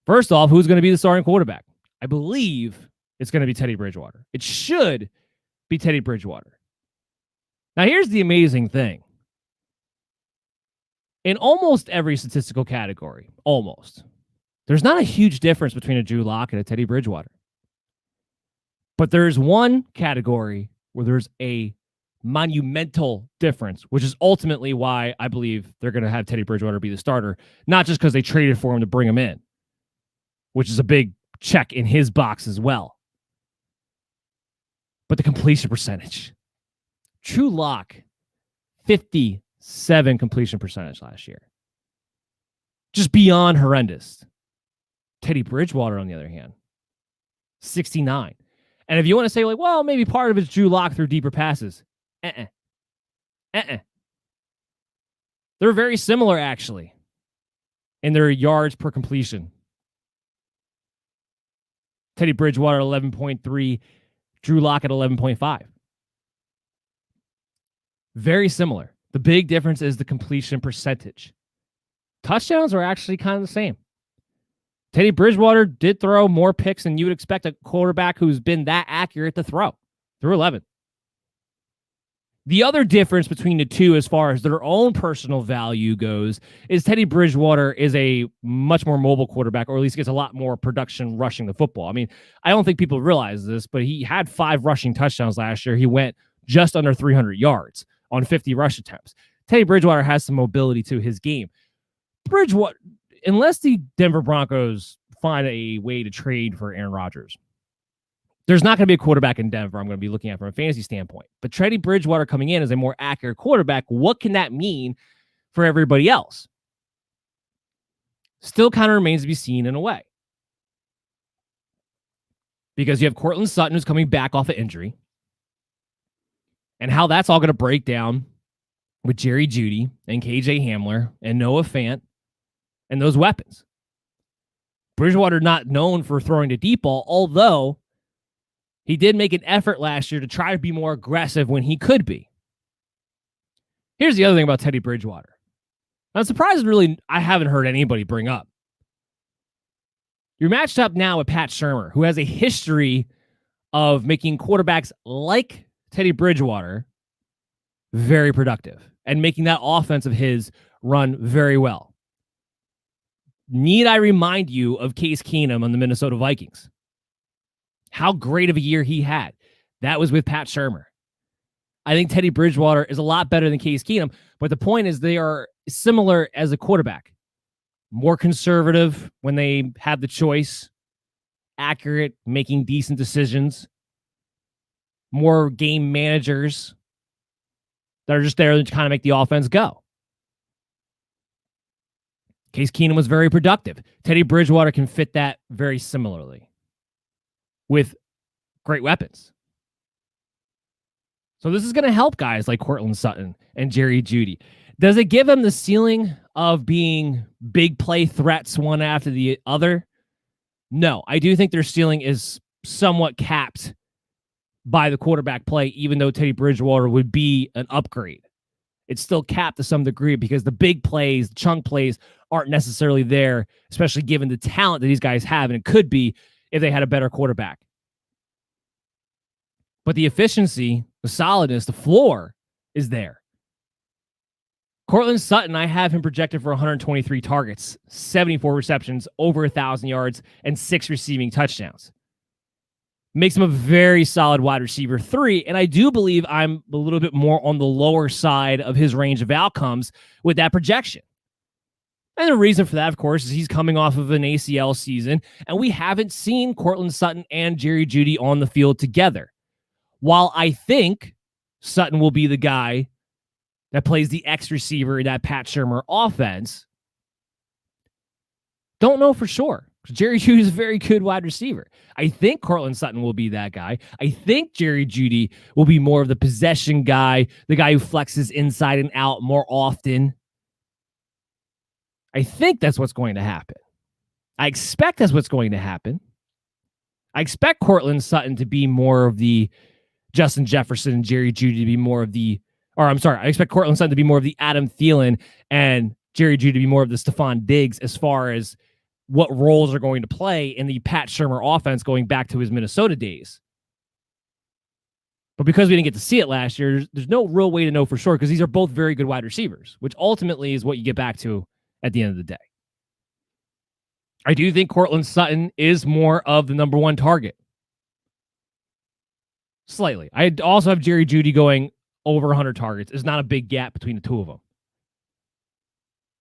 First off, who's going to be the starting quarterback? I believe it's going to be Teddy Bridgewater. It should be Teddy Bridgewater. Now, here's the amazing thing. In almost every statistical category, there's not a huge difference between a Drew Lock and a Teddy Bridgewater. But there's one category where there's a monumental difference, which is ultimately why I believe they're going to have Teddy Bridgewater be the starter, not just because they traded for him to bring him in, which is a big check in his box as well. But the completion percentage. Drew Lock, 57 completion percentage last year. Just beyond horrendous. Teddy Bridgewater, on the other hand, 69. And if you want to say, like, well, maybe part of it's Drew Lock through deeper passes. They're very similar, actually, in their yards per completion. Teddy Bridgewater, 11.3. Drew Lock at 11.5. Very similar. The big difference is the completion percentage. Touchdowns are actually kind of the same. Teddy Bridgewater did throw more picks than you would expect a quarterback who's been that accurate to throw, through 11. The other difference between the two as far as their own personal value goes is Teddy Bridgewater is a much more mobile quarterback, or at least gets a lot more production rushing the football. I mean, I don't think people realize this, but he had 5 rushing touchdowns last year. He went just under 300 yards on 50 rush attempts. Teddy Bridgewater has some mobility to his game. Bridgewater, unless the Denver Broncos find a way to trade for Aaron Rodgers, there's not going to be a quarterback in Denver I'm going to be looking at from a fantasy standpoint. But Teddy Bridgewater coming in as a more accurate quarterback, what can that mean for everybody else? Still kind of remains to be seen in a way. Because you have Cortland Sutton who's coming back off of injury. And how that's all going to break down with Jerry Jeudy and KJ Hamler and Noah Fant and those weapons. Bridgewater not known for throwing the deep ball, although he did make an effort last year to try to be more aggressive when he could be. Here's the other thing about Teddy Bridgewater. I'm surprised I haven't heard anybody bring up. You're matched up now with Pat Shurmur, who has a history of making quarterbacks like Teddy Bridgewater very productive and making that offense of his run very well. Need I remind you of Case Keenum on the Minnesota Vikings? How great of a year he had. That was with Pat Shurmur. I think Teddy Bridgewater is a lot better than Case Keenum, but the point is they are similar as a quarterback. More conservative when they have the choice, accurate, making decent decisions, more game managers that are just there to kind of make the offense go. Case Keenum was very productive. Teddy Bridgewater can fit that very similarly with great weapons. So this is going to help guys like Cortland Sutton and Jerry Jeudy. Does it give them the ceiling of being big play threats one after the other? No, I do think their ceiling is somewhat capped by the quarterback play, even though Teddy Bridgewater would be an upgrade. It's still capped to some degree because the big plays, the chunk plays aren't necessarily there, especially given the talent that these guys have, and it could be if they had a better quarterback. But the efficiency, the solidness, the floor is there. Cortland Sutton, I have him projected for 123 targets, 74 receptions, over 1,000 yards, and 6 receiving touchdowns. Makes him a very solid wide receiver 3, and I do believe I'm a little bit more on the lower side of his range of outcomes with that projection. And the reason for that, of course, is he's coming off of an ACL season, and we haven't seen Cortland Sutton and Jerry Jeudy on the field together. While I think Sutton will be the guy that plays the X receiver in that Pat Shurmur offense, don't know for sure. Jerry Jeudy is a very good wide receiver. I think Cortland Sutton will be that guy. I think Jerry Jeudy will be more of the possession guy, the guy who flexes inside and out more often. I think that's what's going to happen. I expect that's what's going to happen. I expect Cortland Sutton to be more of the Justin Jefferson and Jerry Jeudy to be more of the, I expect Cortland Sutton to be more of the Adam Thielen and Jerry Jeudy to be more of the Stephon Diggs as far as what roles are going to play in the Pat Shurmur offense going back to his Minnesota days. But because we didn't get to see it last year, there's no real way to know for sure because these are both very good wide receivers, which ultimately is what you get back to at the end of the day. I do think Cortland Sutton is more of the number one target. Slightly. I also have Jerry Jeudy going over 100 targets. There's not a big gap between the two of them.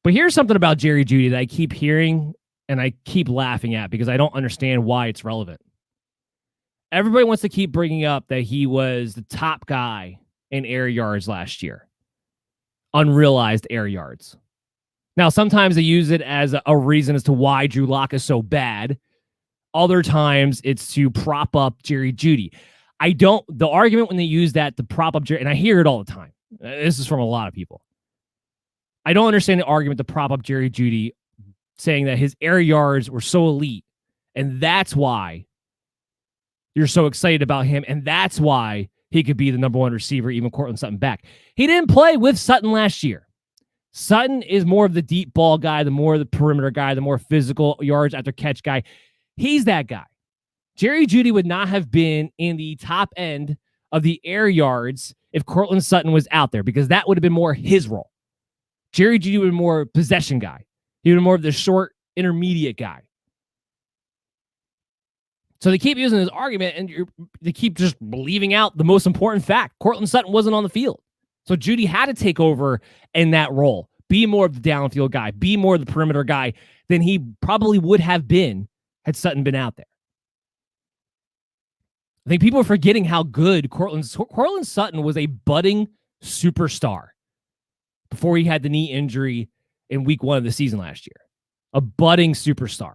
But here's something about Jerry Jeudy that I keep hearing and I keep laughing at because I don't understand why it's relevant. Everybody wants to keep bringing up that he was the top guy in air yards last year. Unrealized air yards. Now, sometimes they use it as a reason as to why Drew Lock is so bad. Other times it's to prop up Jerry Jeudy. The argument when they use that to prop up Jerry, and I hear it all the time. This is from a lot of people. I don't understand the argument to prop up Jerry Jeudy, saying that his air yards were so elite, and that's why you're so excited about him, and that's why he could be the number one receiver, even Cortland Sutton back. He didn't play with Sutton last year. Sutton is more of the deep ball guy, the more the perimeter guy, the more physical yards after catch guy. He's that guy. Jerry Jeudy would not have been in the top end of the air yards if Cortland Sutton was out there because that would have been more his role. Jerry Jeudy would be more possession guy. He would be more of the short, intermediate guy. So they keep using this argument and they keep just leaving out the most important fact. Cortland Sutton wasn't on the field. So Jeudy had to take over in that role, be more of the downfield guy, be more of the perimeter guy than he probably would have been had Sutton been out there. I think people are forgetting how good Cortland Sutton was a budding superstar before he had the knee injury in week 1 of the season last year. A budding superstar.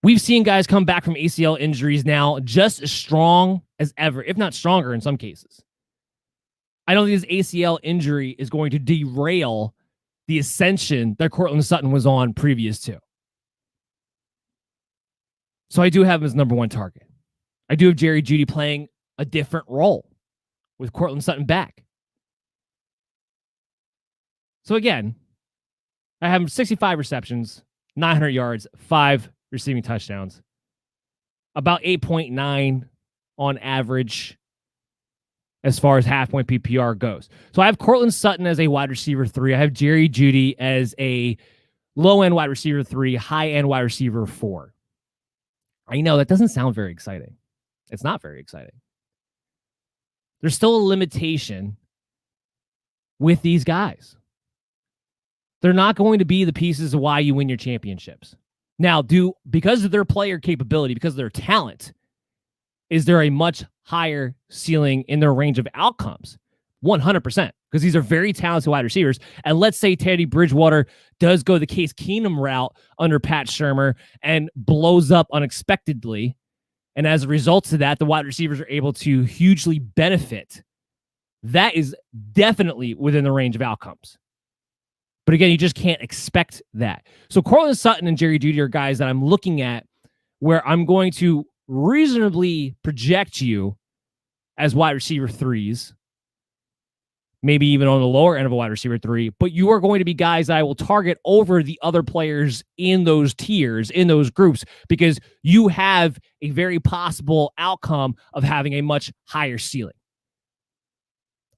We've seen guys come back from ACL injuries now just as strong as ever, if not stronger in some cases. I don't think his ACL injury is going to derail the ascension that Cortland Sutton was on previous to. So I do have him as number one target. I do have Jerry Jeudy playing a different role with Cortland Sutton back. So again, I have him 65 receptions, 900 yards, 5 receiving touchdowns, about 8.9 on average as far as half-point PPR goes. So I have Cortland Sutton as a wide receiver 3. I have Jerry Jeudy as a low-end wide receiver 3, high-end wide receiver 4. I know that doesn't sound very exciting. It's not very exciting. There's still a limitation with these guys. They're not going to be the pieces of why you win your championships. Now, because of their player capability, because of their talent, is there a much higher ceiling in their range of outcomes? 100%, because these are very talented wide receivers. And let's say Teddy Bridgewater does go the Case Keenum route under Pat Shurmur and blows up unexpectedly. And as a result of that, the wide receivers are able to hugely benefit. That is definitely within the range of outcomes. But again, you just can't expect that. So Cortland Sutton and Jerry Jeudy are guys that I'm looking at where I'm going to reasonably project you as wide receiver 3s, maybe even on the lower end of a wide receiver 3, but you are going to be guys that I will target over the other players in those tiers, in those groups, because you have a very possible outcome of having a much higher ceiling.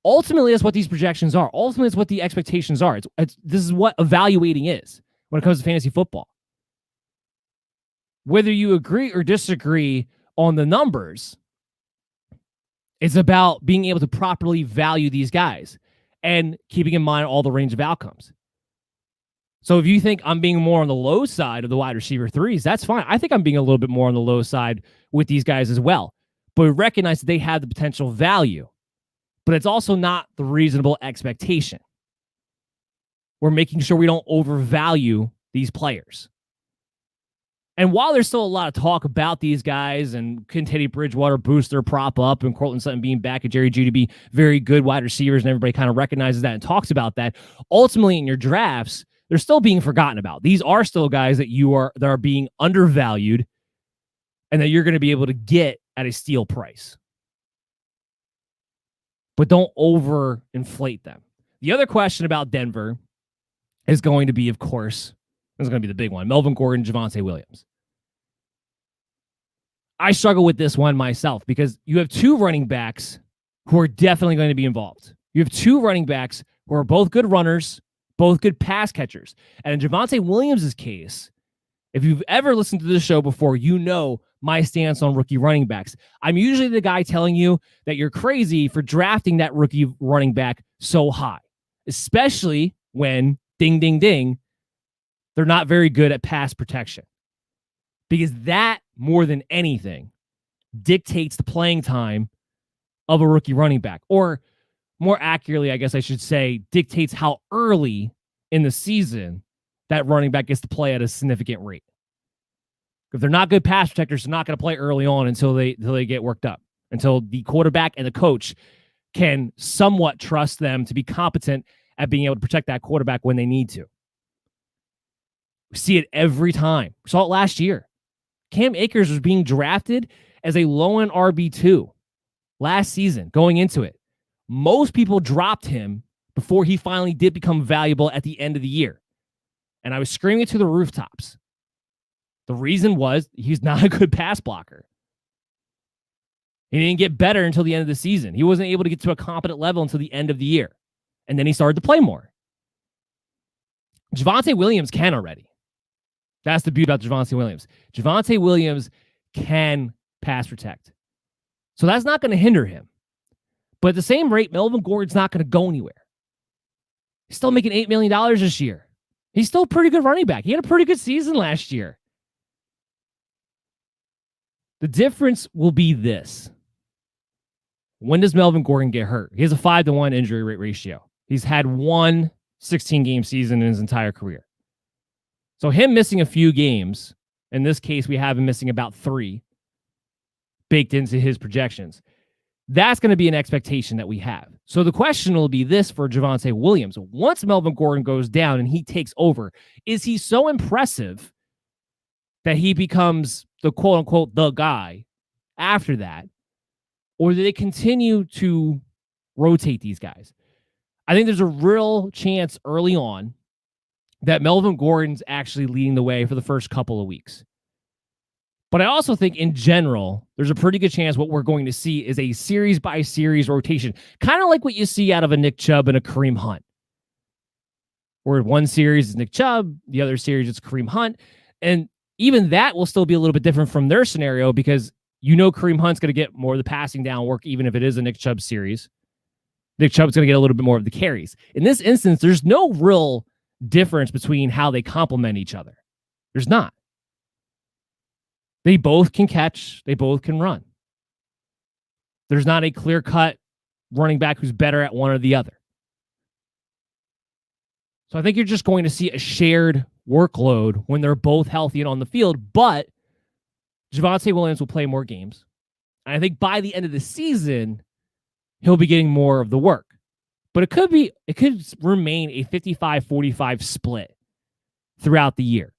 Ultimately, that's what these projections are. Ultimately, it's what the expectations are. This is what evaluating is when it comes to fantasy football. Whether you agree or disagree on the numbers, it's about being able to properly value these guys and keeping in mind all the range of outcomes. So if you think I'm being more on the low side of the wide receiver 3s, that's fine. I think I'm being a little bit more on the low side with these guys as well. But we recognize that they have the potential value. But it's also not the reasonable expectation. We're making sure we don't overvalue these players. And while there's still a lot of talk about these guys and can Teddy Bridgewater boost their prop up and Cortland Sutton being back and Jerry Jeudy be very good wide receivers and everybody kind of recognizes that and talks about that, ultimately in your drafts, they're still being forgotten about. These are still guys that are being undervalued and that you're going to be able to get at a steal price. But don't overinflate them. The other question about Denver is going to be, of course, this is going to be the big one, Melvin Gordon, Javonte Williams. I struggle with this one myself because you have two running backs who are definitely going to be involved. You have two running backs who are both good runners, both good pass catchers. And in Javonte Williams' case, if you've ever listened to this show before, you know my stance on rookie running backs. I'm usually the guy telling you that you're crazy for drafting that rookie running back so high, especially when, ding, ding, ding, they're not very good at pass protection. Because that, more than anything, dictates the playing time of a rookie running back. Or more accurately, I guess I should say, dictates how early in the season that running back gets to play at a significant rate. If they're not good pass protectors, they're not going to play early on until they get worked up, until the quarterback and the coach can somewhat trust them to be competent at being able to protect that quarterback when they need to. We see it every time. We saw it last year. Cam Akers was being drafted as a low-end RB2 last season, going into it. Most people dropped him before he finally did become valuable at the end of the year. And I was screaming it to the rooftops. The reason was he's not a good pass blocker. He didn't get better until the end of the season. He wasn't able to get to a competent level until the end of the year. And then he started to play more. Javonte Williams can already. That's the beauty about Javonte Williams. Javonte Williams can pass protect. So that's not going to hinder him. But at the same rate, Melvin Gordon's not going to go anywhere. He's still making $8 million this year. He's still a pretty good running back. He had a pretty good season last year. The difference will be this. When does Melvin Gordon get hurt? He has a 5-to-1 injury rate ratio. He's had one 16-game season in his entire career. So him missing a few games, in this case, we have him missing about 3, baked into his projections. That's going to be an expectation that we have. So the question will be this for Javonte Williams. Once Melvin Gordon goes down and he takes over, is he so impressive that he becomes the quote-unquote the guy after that? Or do they continue to rotate these guys? I think there's a real chance early on that Melvin Gordon's actually leading the way for the first couple of weeks. But I also think in general, there's a pretty good chance what we're going to see is a series-by-series rotation, kind of like what you see out of a Nick Chubb and a Kareem Hunt. Where one series is Nick Chubb, the other series is Kareem Hunt. And even that will still be a little bit different from their scenario because you know Kareem Hunt's going to get more of the passing down work, even if it is a Nick Chubb series. Nick Chubb's going to get a little bit more of the carries. In this instance, there's no real difference between how they complement each other. There's not. They both can catch. They both can run. There's not a clear-cut running back who's better at one or the other. So I think you're just going to see a shared workload when they're both healthy and on the field, but Javonte Williams will play more games. And I think by the end of the season, he'll be getting more of the work But it could remain a 55-45 split throughout the year.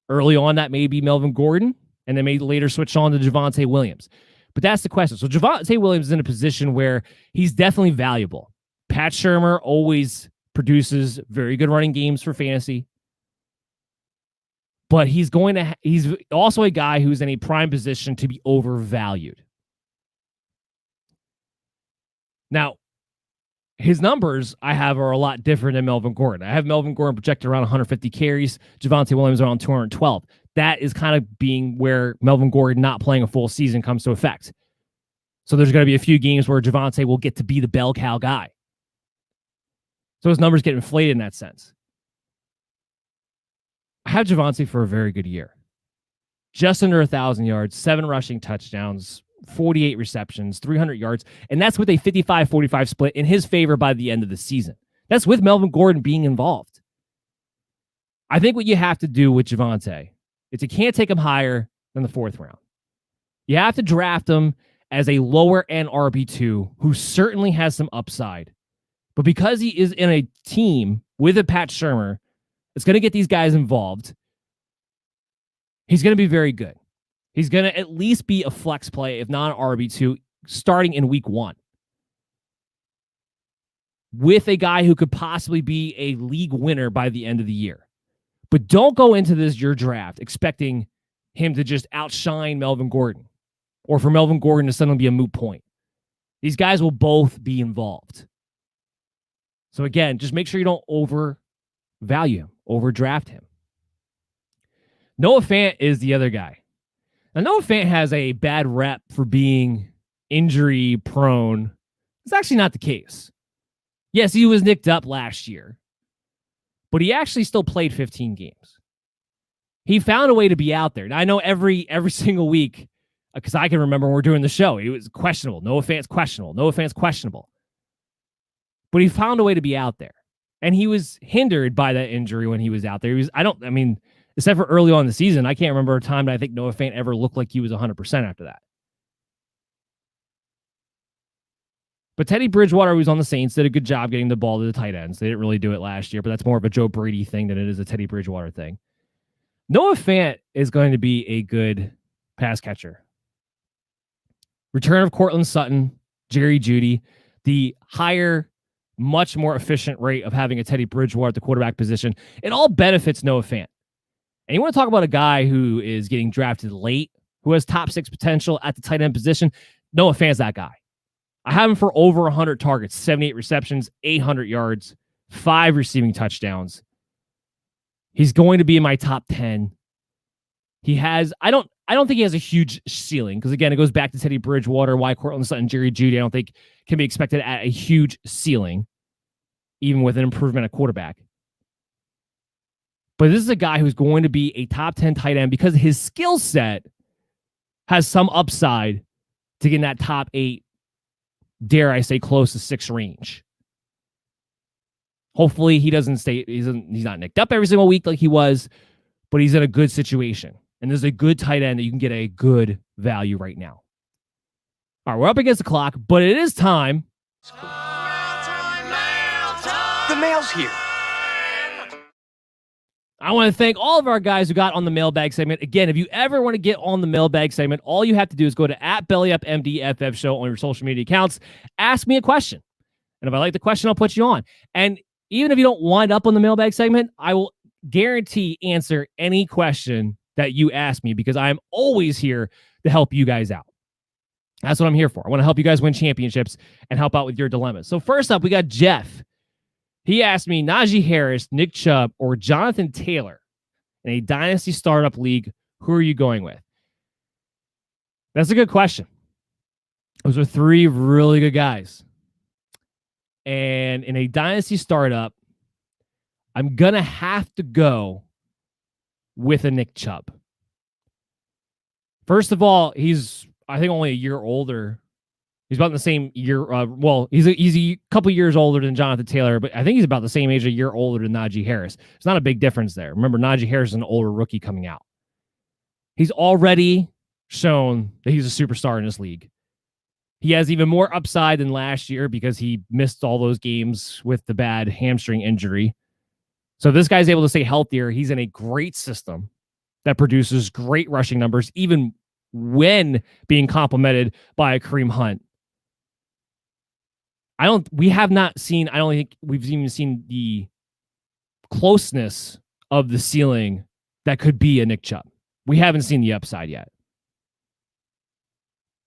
Early on, that may be Melvin Gordon, and then may later switch on to Javonte Williams. But that's the question. So Javonte Williams is in a position where he's definitely valuable. Pat Shurmur always produces very good running games for fantasy. But he's also a guy who's in a prime position to be overvalued. Now, his numbers I have are a lot different than Melvin Gordon. I have Melvin Gordon projected around 150 carries, Javonte Williams around 212. That is kind of being where Melvin Gordon not playing a full season comes to effect. So there's going to be a few games where Javonte will get to be the bell cow guy. So his numbers get inflated in that sense. I have Javonte for a very good year. Just under 1,000 yards, 7 rushing touchdowns, 48 receptions, 300 yards, and that's with a 55-45 split in his favor by the end of the season. That's with Melvin Gordon being involved. I think what you have to do with Javonte is you can't take him higher than the 4th round. You have to draft him as a lower end RB2 who certainly has some upside. But because he is in a team with a Pat Shurmur, it's going to get these guys involved. He's going to be very good. He's going to at least be a flex play, if not an RB2, starting in week 1. With a guy who could possibly be a league winner by the end of the year. But don't go into your draft expecting him to just outshine Melvin Gordon or for Melvin Gordon to suddenly be a moot point. These guys will both be involved. So again, just make sure you don't overvalue him, overdraft him. Noah Fant is the other guy. Now, Noah Fant has a bad rep for being injury prone. It's actually not the case. Yes, he was nicked up last year, but he actually still played 15 games. He found a way to be out there. Now, I know every single week, because I can remember when we're doing the show, he was questionable. Noah Fant's questionable. Noah Fant's questionable. But he found a way to be out there. And he was hindered by that injury when he was out there. Except for early on in the season, I can't remember a time that I think Noah Fant ever looked like he was 100% after that. But Teddy Bridgewater, who's on the Saints, did a good job getting the ball to the tight ends. They didn't really do it last year, but that's more of a Joe Brady thing than it is a Teddy Bridgewater thing. Noah Fant is going to be a good pass catcher. Return of Cortland Sutton, Jerry Jeudy, the higher, much more efficient rate of having a Teddy Bridgewater at the quarterback position. It all benefits Noah Fant. And you want to talk about a guy who is getting drafted late, who has top 6 potential at the tight end position? Noah Fant's that guy. I have him for over 100 targets, 78 receptions, 800 yards, 5 receiving touchdowns. He's going to be in my top 10. I don't think he has a huge ceiling because, again, it goes back to Teddy Bridgewater, why Cortland Sutton, Jerry Jeudy, I don't think can be expected at a huge ceiling, even with an improvement at quarterback. But this is a guy who's going to be a top 10 tight end because his skill set has some upside to get in that top 8, dare I say, close to 6 range. Hopefully he doesn't stay, he's not nicked up every single week like he was, but he's in a good situation. And there's a good tight end that you can get a good value right now. All right, we're up against the clock, but it is time. The mail's here. I want to thank all of our guys who got on the mailbag segment. Again, if you ever want to get on the mailbag segment, all you have to do is go to @BellyUpMDFF Show on your social media accounts. Ask me a question. And if I like the question, I'll put you on. And even if you don't wind up on the mailbag segment, I will guarantee answer any question that you ask me because I'm always here to help you guys out. That's what I'm here for. I want to help you guys win championships and help out with your dilemmas. So first up, we got Jeff. He asked me, Najee Harris, Nick Chubb, or Jonathan Taylor in a dynasty startup league. Who are you going with? That's a good question. Those are 3 really good guys. And in a dynasty startup, I'm going to have to go with a Nick Chubb. First of all, he's, I think, only a year older. He's about the same year. He's a couple years older than Jonathan Taylor, but I think he's about the same age, a year older than Najee Harris. It's not a big difference there. Remember, Najee Harris is an older rookie coming out. He's already shown that he's a superstar in this league. He has even more upside than last year because he missed all those games with the bad hamstring injury. So this guy's able to stay healthier. He's in a great system that produces great rushing numbers, even when being complemented by a Kareem Hunt. I don't think we've even seen the closeness of the ceiling that could be a Nick Chubb. We haven't seen the upside yet.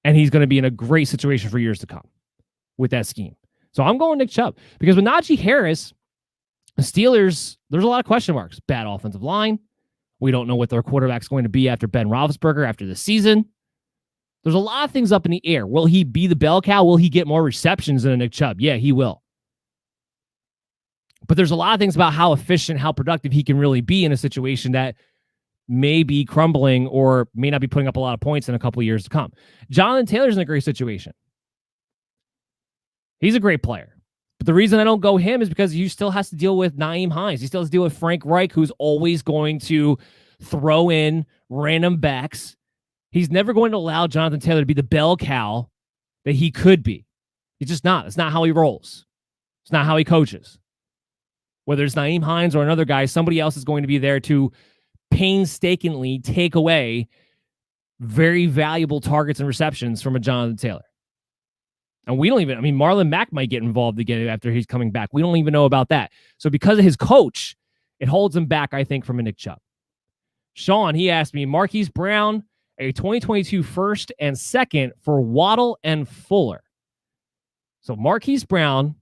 And he's going to be in a great situation for years to come with that scheme. So I'm going Nick Chubb because with Najee Harris, the Steelers, there's a lot of question marks. Bad offensive line. We don't know what their quarterback's going to be after Ben Roethlisberger after the season. There's a lot of things up in the air. Will he be the bell cow? Will he get more receptions than a Nick Chubb? Yeah, he will. But there's a lot of things about how efficient, how productive he can really be in a situation that may be crumbling or may not be putting up a lot of points in a couple of years to come. Jonathan Taylor's in a great situation. He's a great player. But the reason I don't go him is because he still has to deal with Nyheim Hines. He still has to deal with Frank Reich, who's always going to throw in random backs. He's never going to allow Jonathan Taylor to be the bell cow that he could be. He's just not. It's not how he rolls. It's not how he coaches. Whether it's Nyheim Hines or another guy, somebody else is going to be there to painstakingly take away very valuable targets and receptions from a Jonathan Taylor. And we don't even, Marlon Mack might get involved again after he's coming back. We don't even know about that. So because of his coach, it holds him back, I think, from a Nick Chubb. Sean, he asked me, Marquise Brown, a 2022 first and second for Waddle and Fuller. So Marquise Brown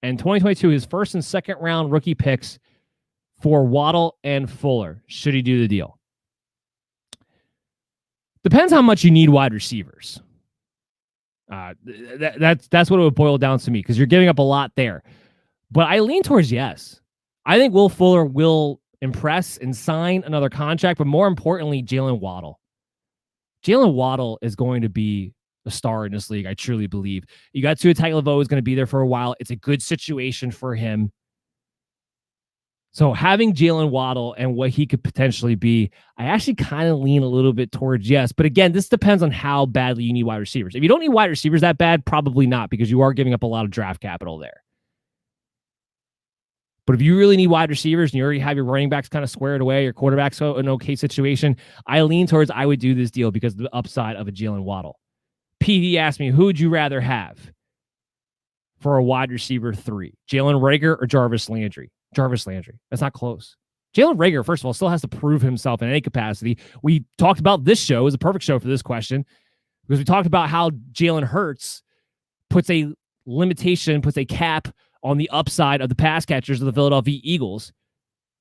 and 2022, his first and second round rookie picks for Waddle and Fuller. Should he do the deal? Depends how much you need wide receivers. That's what it would boil down to me because you're giving up a lot there. But I lean towards yes. I think Will Fuller will impress and sign another contract, but more importantly, Jalen Waddle. Jalen Waddle is going to be a star in this league, I truly believe. You got Tua Tagovailoa is going to be there for a while. It's a good situation for him. So having Jalen Waddle and what he could potentially be, I actually kind of lean a little bit towards yes. But again, this depends on how badly you need wide receivers. If you don't need wide receivers that bad, probably not, because you are giving up a lot of draft capital there. But if you really need wide receivers and you already have your running backs kind of squared away, your quarterback's in an okay situation, I lean towards I would do this deal because of the upside of a Jalen Waddle. PD asked me, who would you rather have for a wide receiver 3? Jalen Reagor or Jarvis Landry? Jarvis Landry. That's not close. Jalen Reagor, first of all, still has to prove himself in any capacity. We talked about this show is a perfect show for this question because we talked about how Jalen Hurts puts a limitation, puts a cap on the upside of the pass catchers of the Philadelphia Eagles.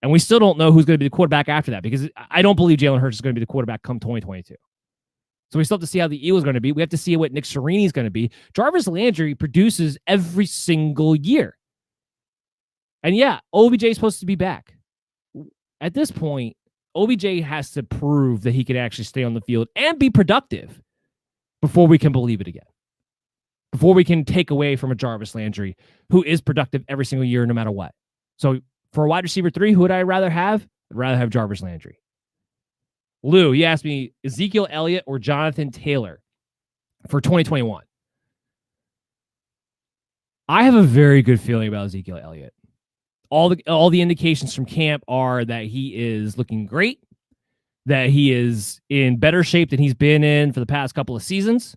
And we still don't know who's going to be the quarterback after that because I don't believe Jalen Hurts is going to be the quarterback come 2022. So we still have to see how the Eagles are going to be. We have to see what Nick Sirianni is going to be. Jarvis Landry produces every single year. And yeah, OBJ is supposed to be back. At this point, OBJ has to prove that he can actually stay on the field and be productive before we can believe it again. Before we can take away from a Jarvis Landry who is productive every single year no matter what. So for a wide receiver 3, who would I rather have? I'd rather have Jarvis Landry. Lou, he asked me, Ezekiel Elliott or Jonathan Taylor for 2021. I have a very good feeling about Ezekiel Elliott. All the indications from camp are that he is looking great, that he is in better shape than he's been in for the past couple of seasons.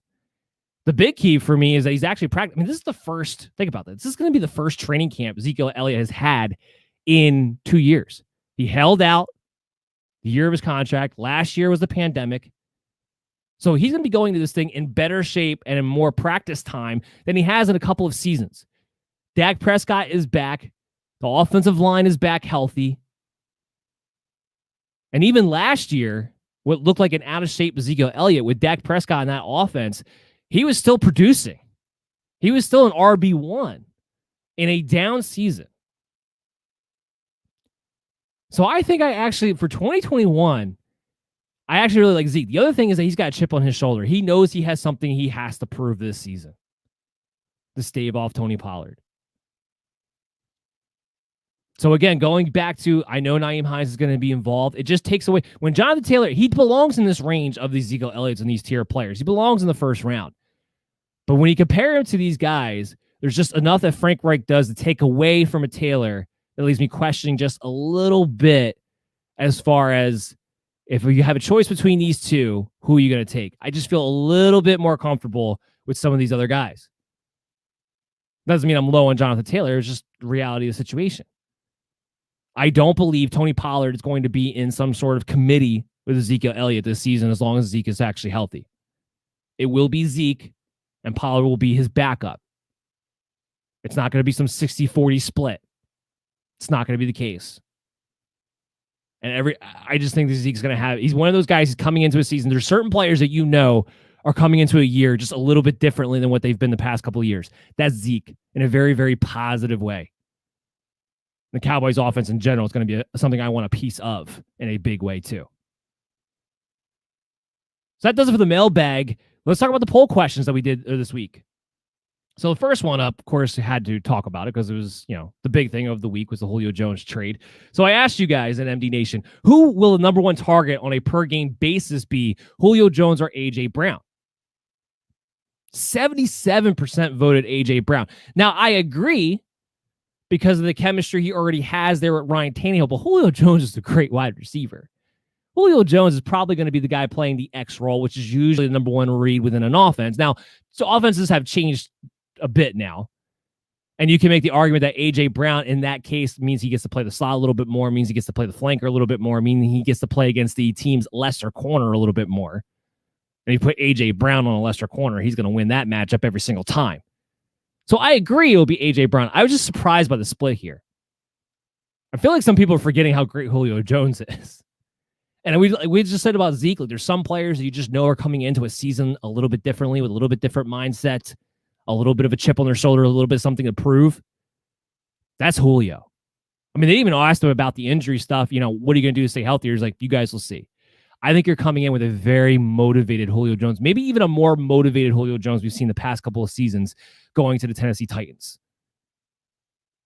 The big key for me is that he's actually practicing. This is the first, think about this. This is going to be the first training camp Ezekiel Elliott has had in 2 years. He held out the year of his contract. Last year was the pandemic. So he's going to be going to this thing in better shape and in more practice time than he has in a couple of seasons. Dak Prescott is back. The offensive line is back healthy. And even last year, what looked like an out-of-shape Ezekiel Elliott with Dak Prescott in that offense, he was still producing. He was still an RB1 in a down season. So I think for 2021, I actually really like Zeke. The other thing is that he's got a chip on his shoulder. He knows he has something he has to prove this season to stave off Tony Pollard. So again, going back to, I know Nyheim Hines is going to be involved. It just takes away, when Jonathan Taylor, he belongs in this range of the Ezekiel Elliott's and these tier players. He belongs in the first round. But when you compare him to these guys, there's just enough that Frank Reich does to take away from a Taylor that leaves me questioning just a little bit as far as if you have a choice between these two, who are you going to take? I just feel a little bit more comfortable with some of these other guys. Doesn't mean I'm low on Jonathan Taylor. It's just the reality of the situation. I don't believe Tony Pollard is going to be in some sort of committee with Ezekiel Elliott this season as long as Zeke is actually healthy. It will be Zeke, and Pollard will be his backup. It's not going to be some 60-40 split. It's not going to be the case. And I just think that Zeke's going to have, he's one of those guys who's coming into a season. There's certain players that you know are coming into a year just a little bit differently than what they've been the past couple of years. That's Zeke in a very, very positive way. The Cowboys offense in general is going to be something I want a piece of in a big way too. So that does it for the mailbag. Let's talk about the poll questions that we did this week. So the first one up, of course, had to talk about it because it was, the big thing of the week was the Julio Jones trade. So I asked you guys in MD Nation, who will the number one target on a per game basis be, Julio Jones or A.J. Brown? 77% voted A.J. Brown. Now, I agree because of the chemistry he already has there with Ryan Tannehill, but Julio Jones is a great wide receiver. Julio Jones is probably going to be the guy playing the X role, which is usually the number one read within an offense. Now, so offenses have changed a bit now. And you can make the argument that A.J. Brown in that case means he gets to play the slot a little bit more, means he gets to play the flanker a little bit more, meaning he gets to play against the team's lesser corner a little bit more. And you put A.J. Brown on a lesser corner, he's going to win that matchup every single time. So I agree it'll be A.J. Brown. I was just surprised by the split here. I feel like some people are forgetting how great Julio Jones is. And we just said about Zeke, like there's some players that you just know are coming into a season a little bit differently with a little bit different mindset, a little bit of a chip on their shoulder, a little bit of something to prove. That's Julio. I mean, they even asked him about the injury stuff. What are you going to do to stay healthy? He's like, you guys will see. I think you're coming in with a very motivated Julio Jones, maybe even a more motivated Julio Jones we've seen the past couple of seasons going to the Tennessee Titans.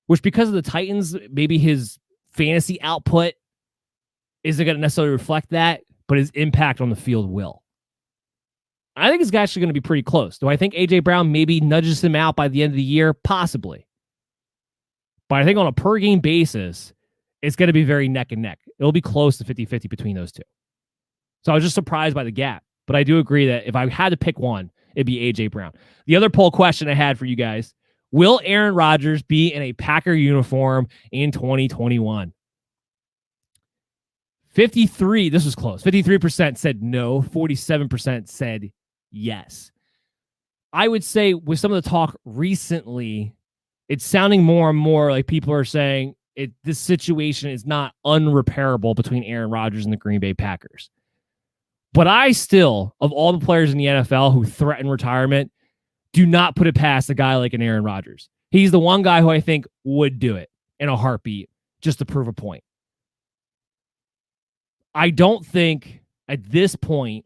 Which, because of the Titans, maybe his fantasy output isn't going to necessarily reflect that, but his impact on the field will. I think it's actually going to be pretty close. Do I think A.J. Brown maybe nudges him out by the end of the year? Possibly. But I think on a per-game basis, it's going to be very neck and neck. It'll be close to 50-50 between those two. So I was just surprised by the gap. But I do agree that if I had to pick one, it'd be A.J. Brown. The other poll question I had for you guys, will Aaron Rodgers be in a Packer uniform in 2021? 53, this was close. 53% said no. 47% said yes. I would say with some of the talk recently, it's sounding more and more like people are saying this situation is not unrepairable between Aaron Rodgers and the Green Bay Packers. But I still, of all the players in the NFL who threaten retirement, do not put it past a guy like an Aaron Rodgers. He's the one guy who I think would do it in a heartbeat just to prove a point. I don't think at this point,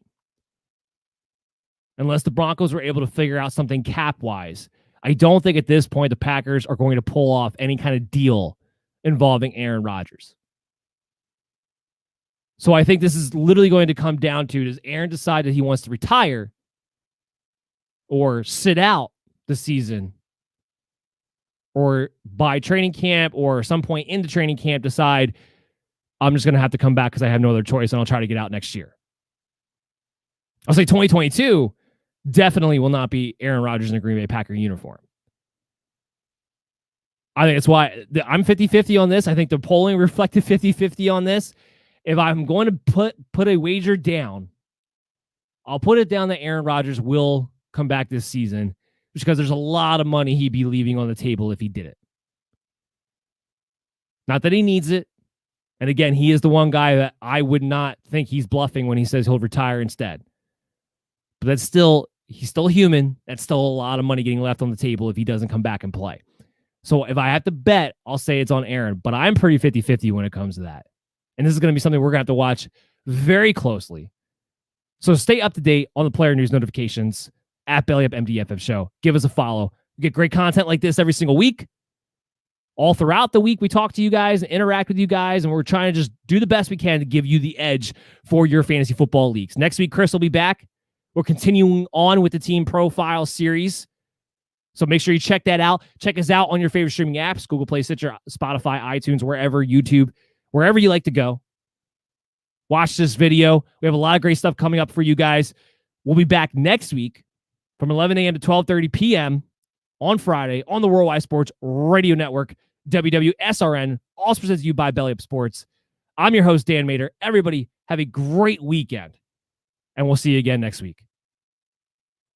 unless the Broncos were able to figure out something cap-wise, I don't think at this point the Packers are going to pull off any kind of deal involving Aaron Rodgers. So I think this is literally going to come down to, does Aaron decide that he wants to retire or sit out the season, or by training camp or some point into training camp decide, I'm just going to have to come back because I have no other choice and I'll try to get out next year. I'll say 2022 definitely will not be Aaron Rodgers in a Green Bay Packer uniform. I think that's why I'm 50-50 on this. I think the polling reflected 50-50 on this. If I'm going to put a wager down, I'll put it down that Aaron Rodgers will come back this season because there's a lot of money he'd be leaving on the table if he did it. Not that he needs it. And again, he is the one guy that I would not think he's bluffing when he says he'll retire instead. But he's still human. That's still a lot of money getting left on the table if he doesn't come back and play. So if I have to bet, I'll say it's on Aaron. But I'm pretty 50-50 when it comes to that. And this is going to be something we're going to have to watch very closely. So stay up to date on the player news notifications at BellyUpMDFF Show. Give us a follow. We get great content like this every single week. All throughout the week, we talk to you guys and interact with you guys, and we're trying to just do the best we can to give you the edge for your fantasy football leagues. Next week, Chris will be back We're continuing on with the team profile series. So make sure you check that out. Check us out on your favorite streaming apps, Google Play, Stitcher, Spotify, iTunes, wherever, YouTube, wherever you like to go. Watch this video. We have a lot of great stuff coming up for you guys. We'll be back next week from 11 a.m. to 12:30 p.m. on Friday on the Worldwide Sports Radio Network, WWSRN, also presented to you by Belly Up Sports. I'm your host, Dan Mader. Everybody have a great weekend, and we'll see you again next week.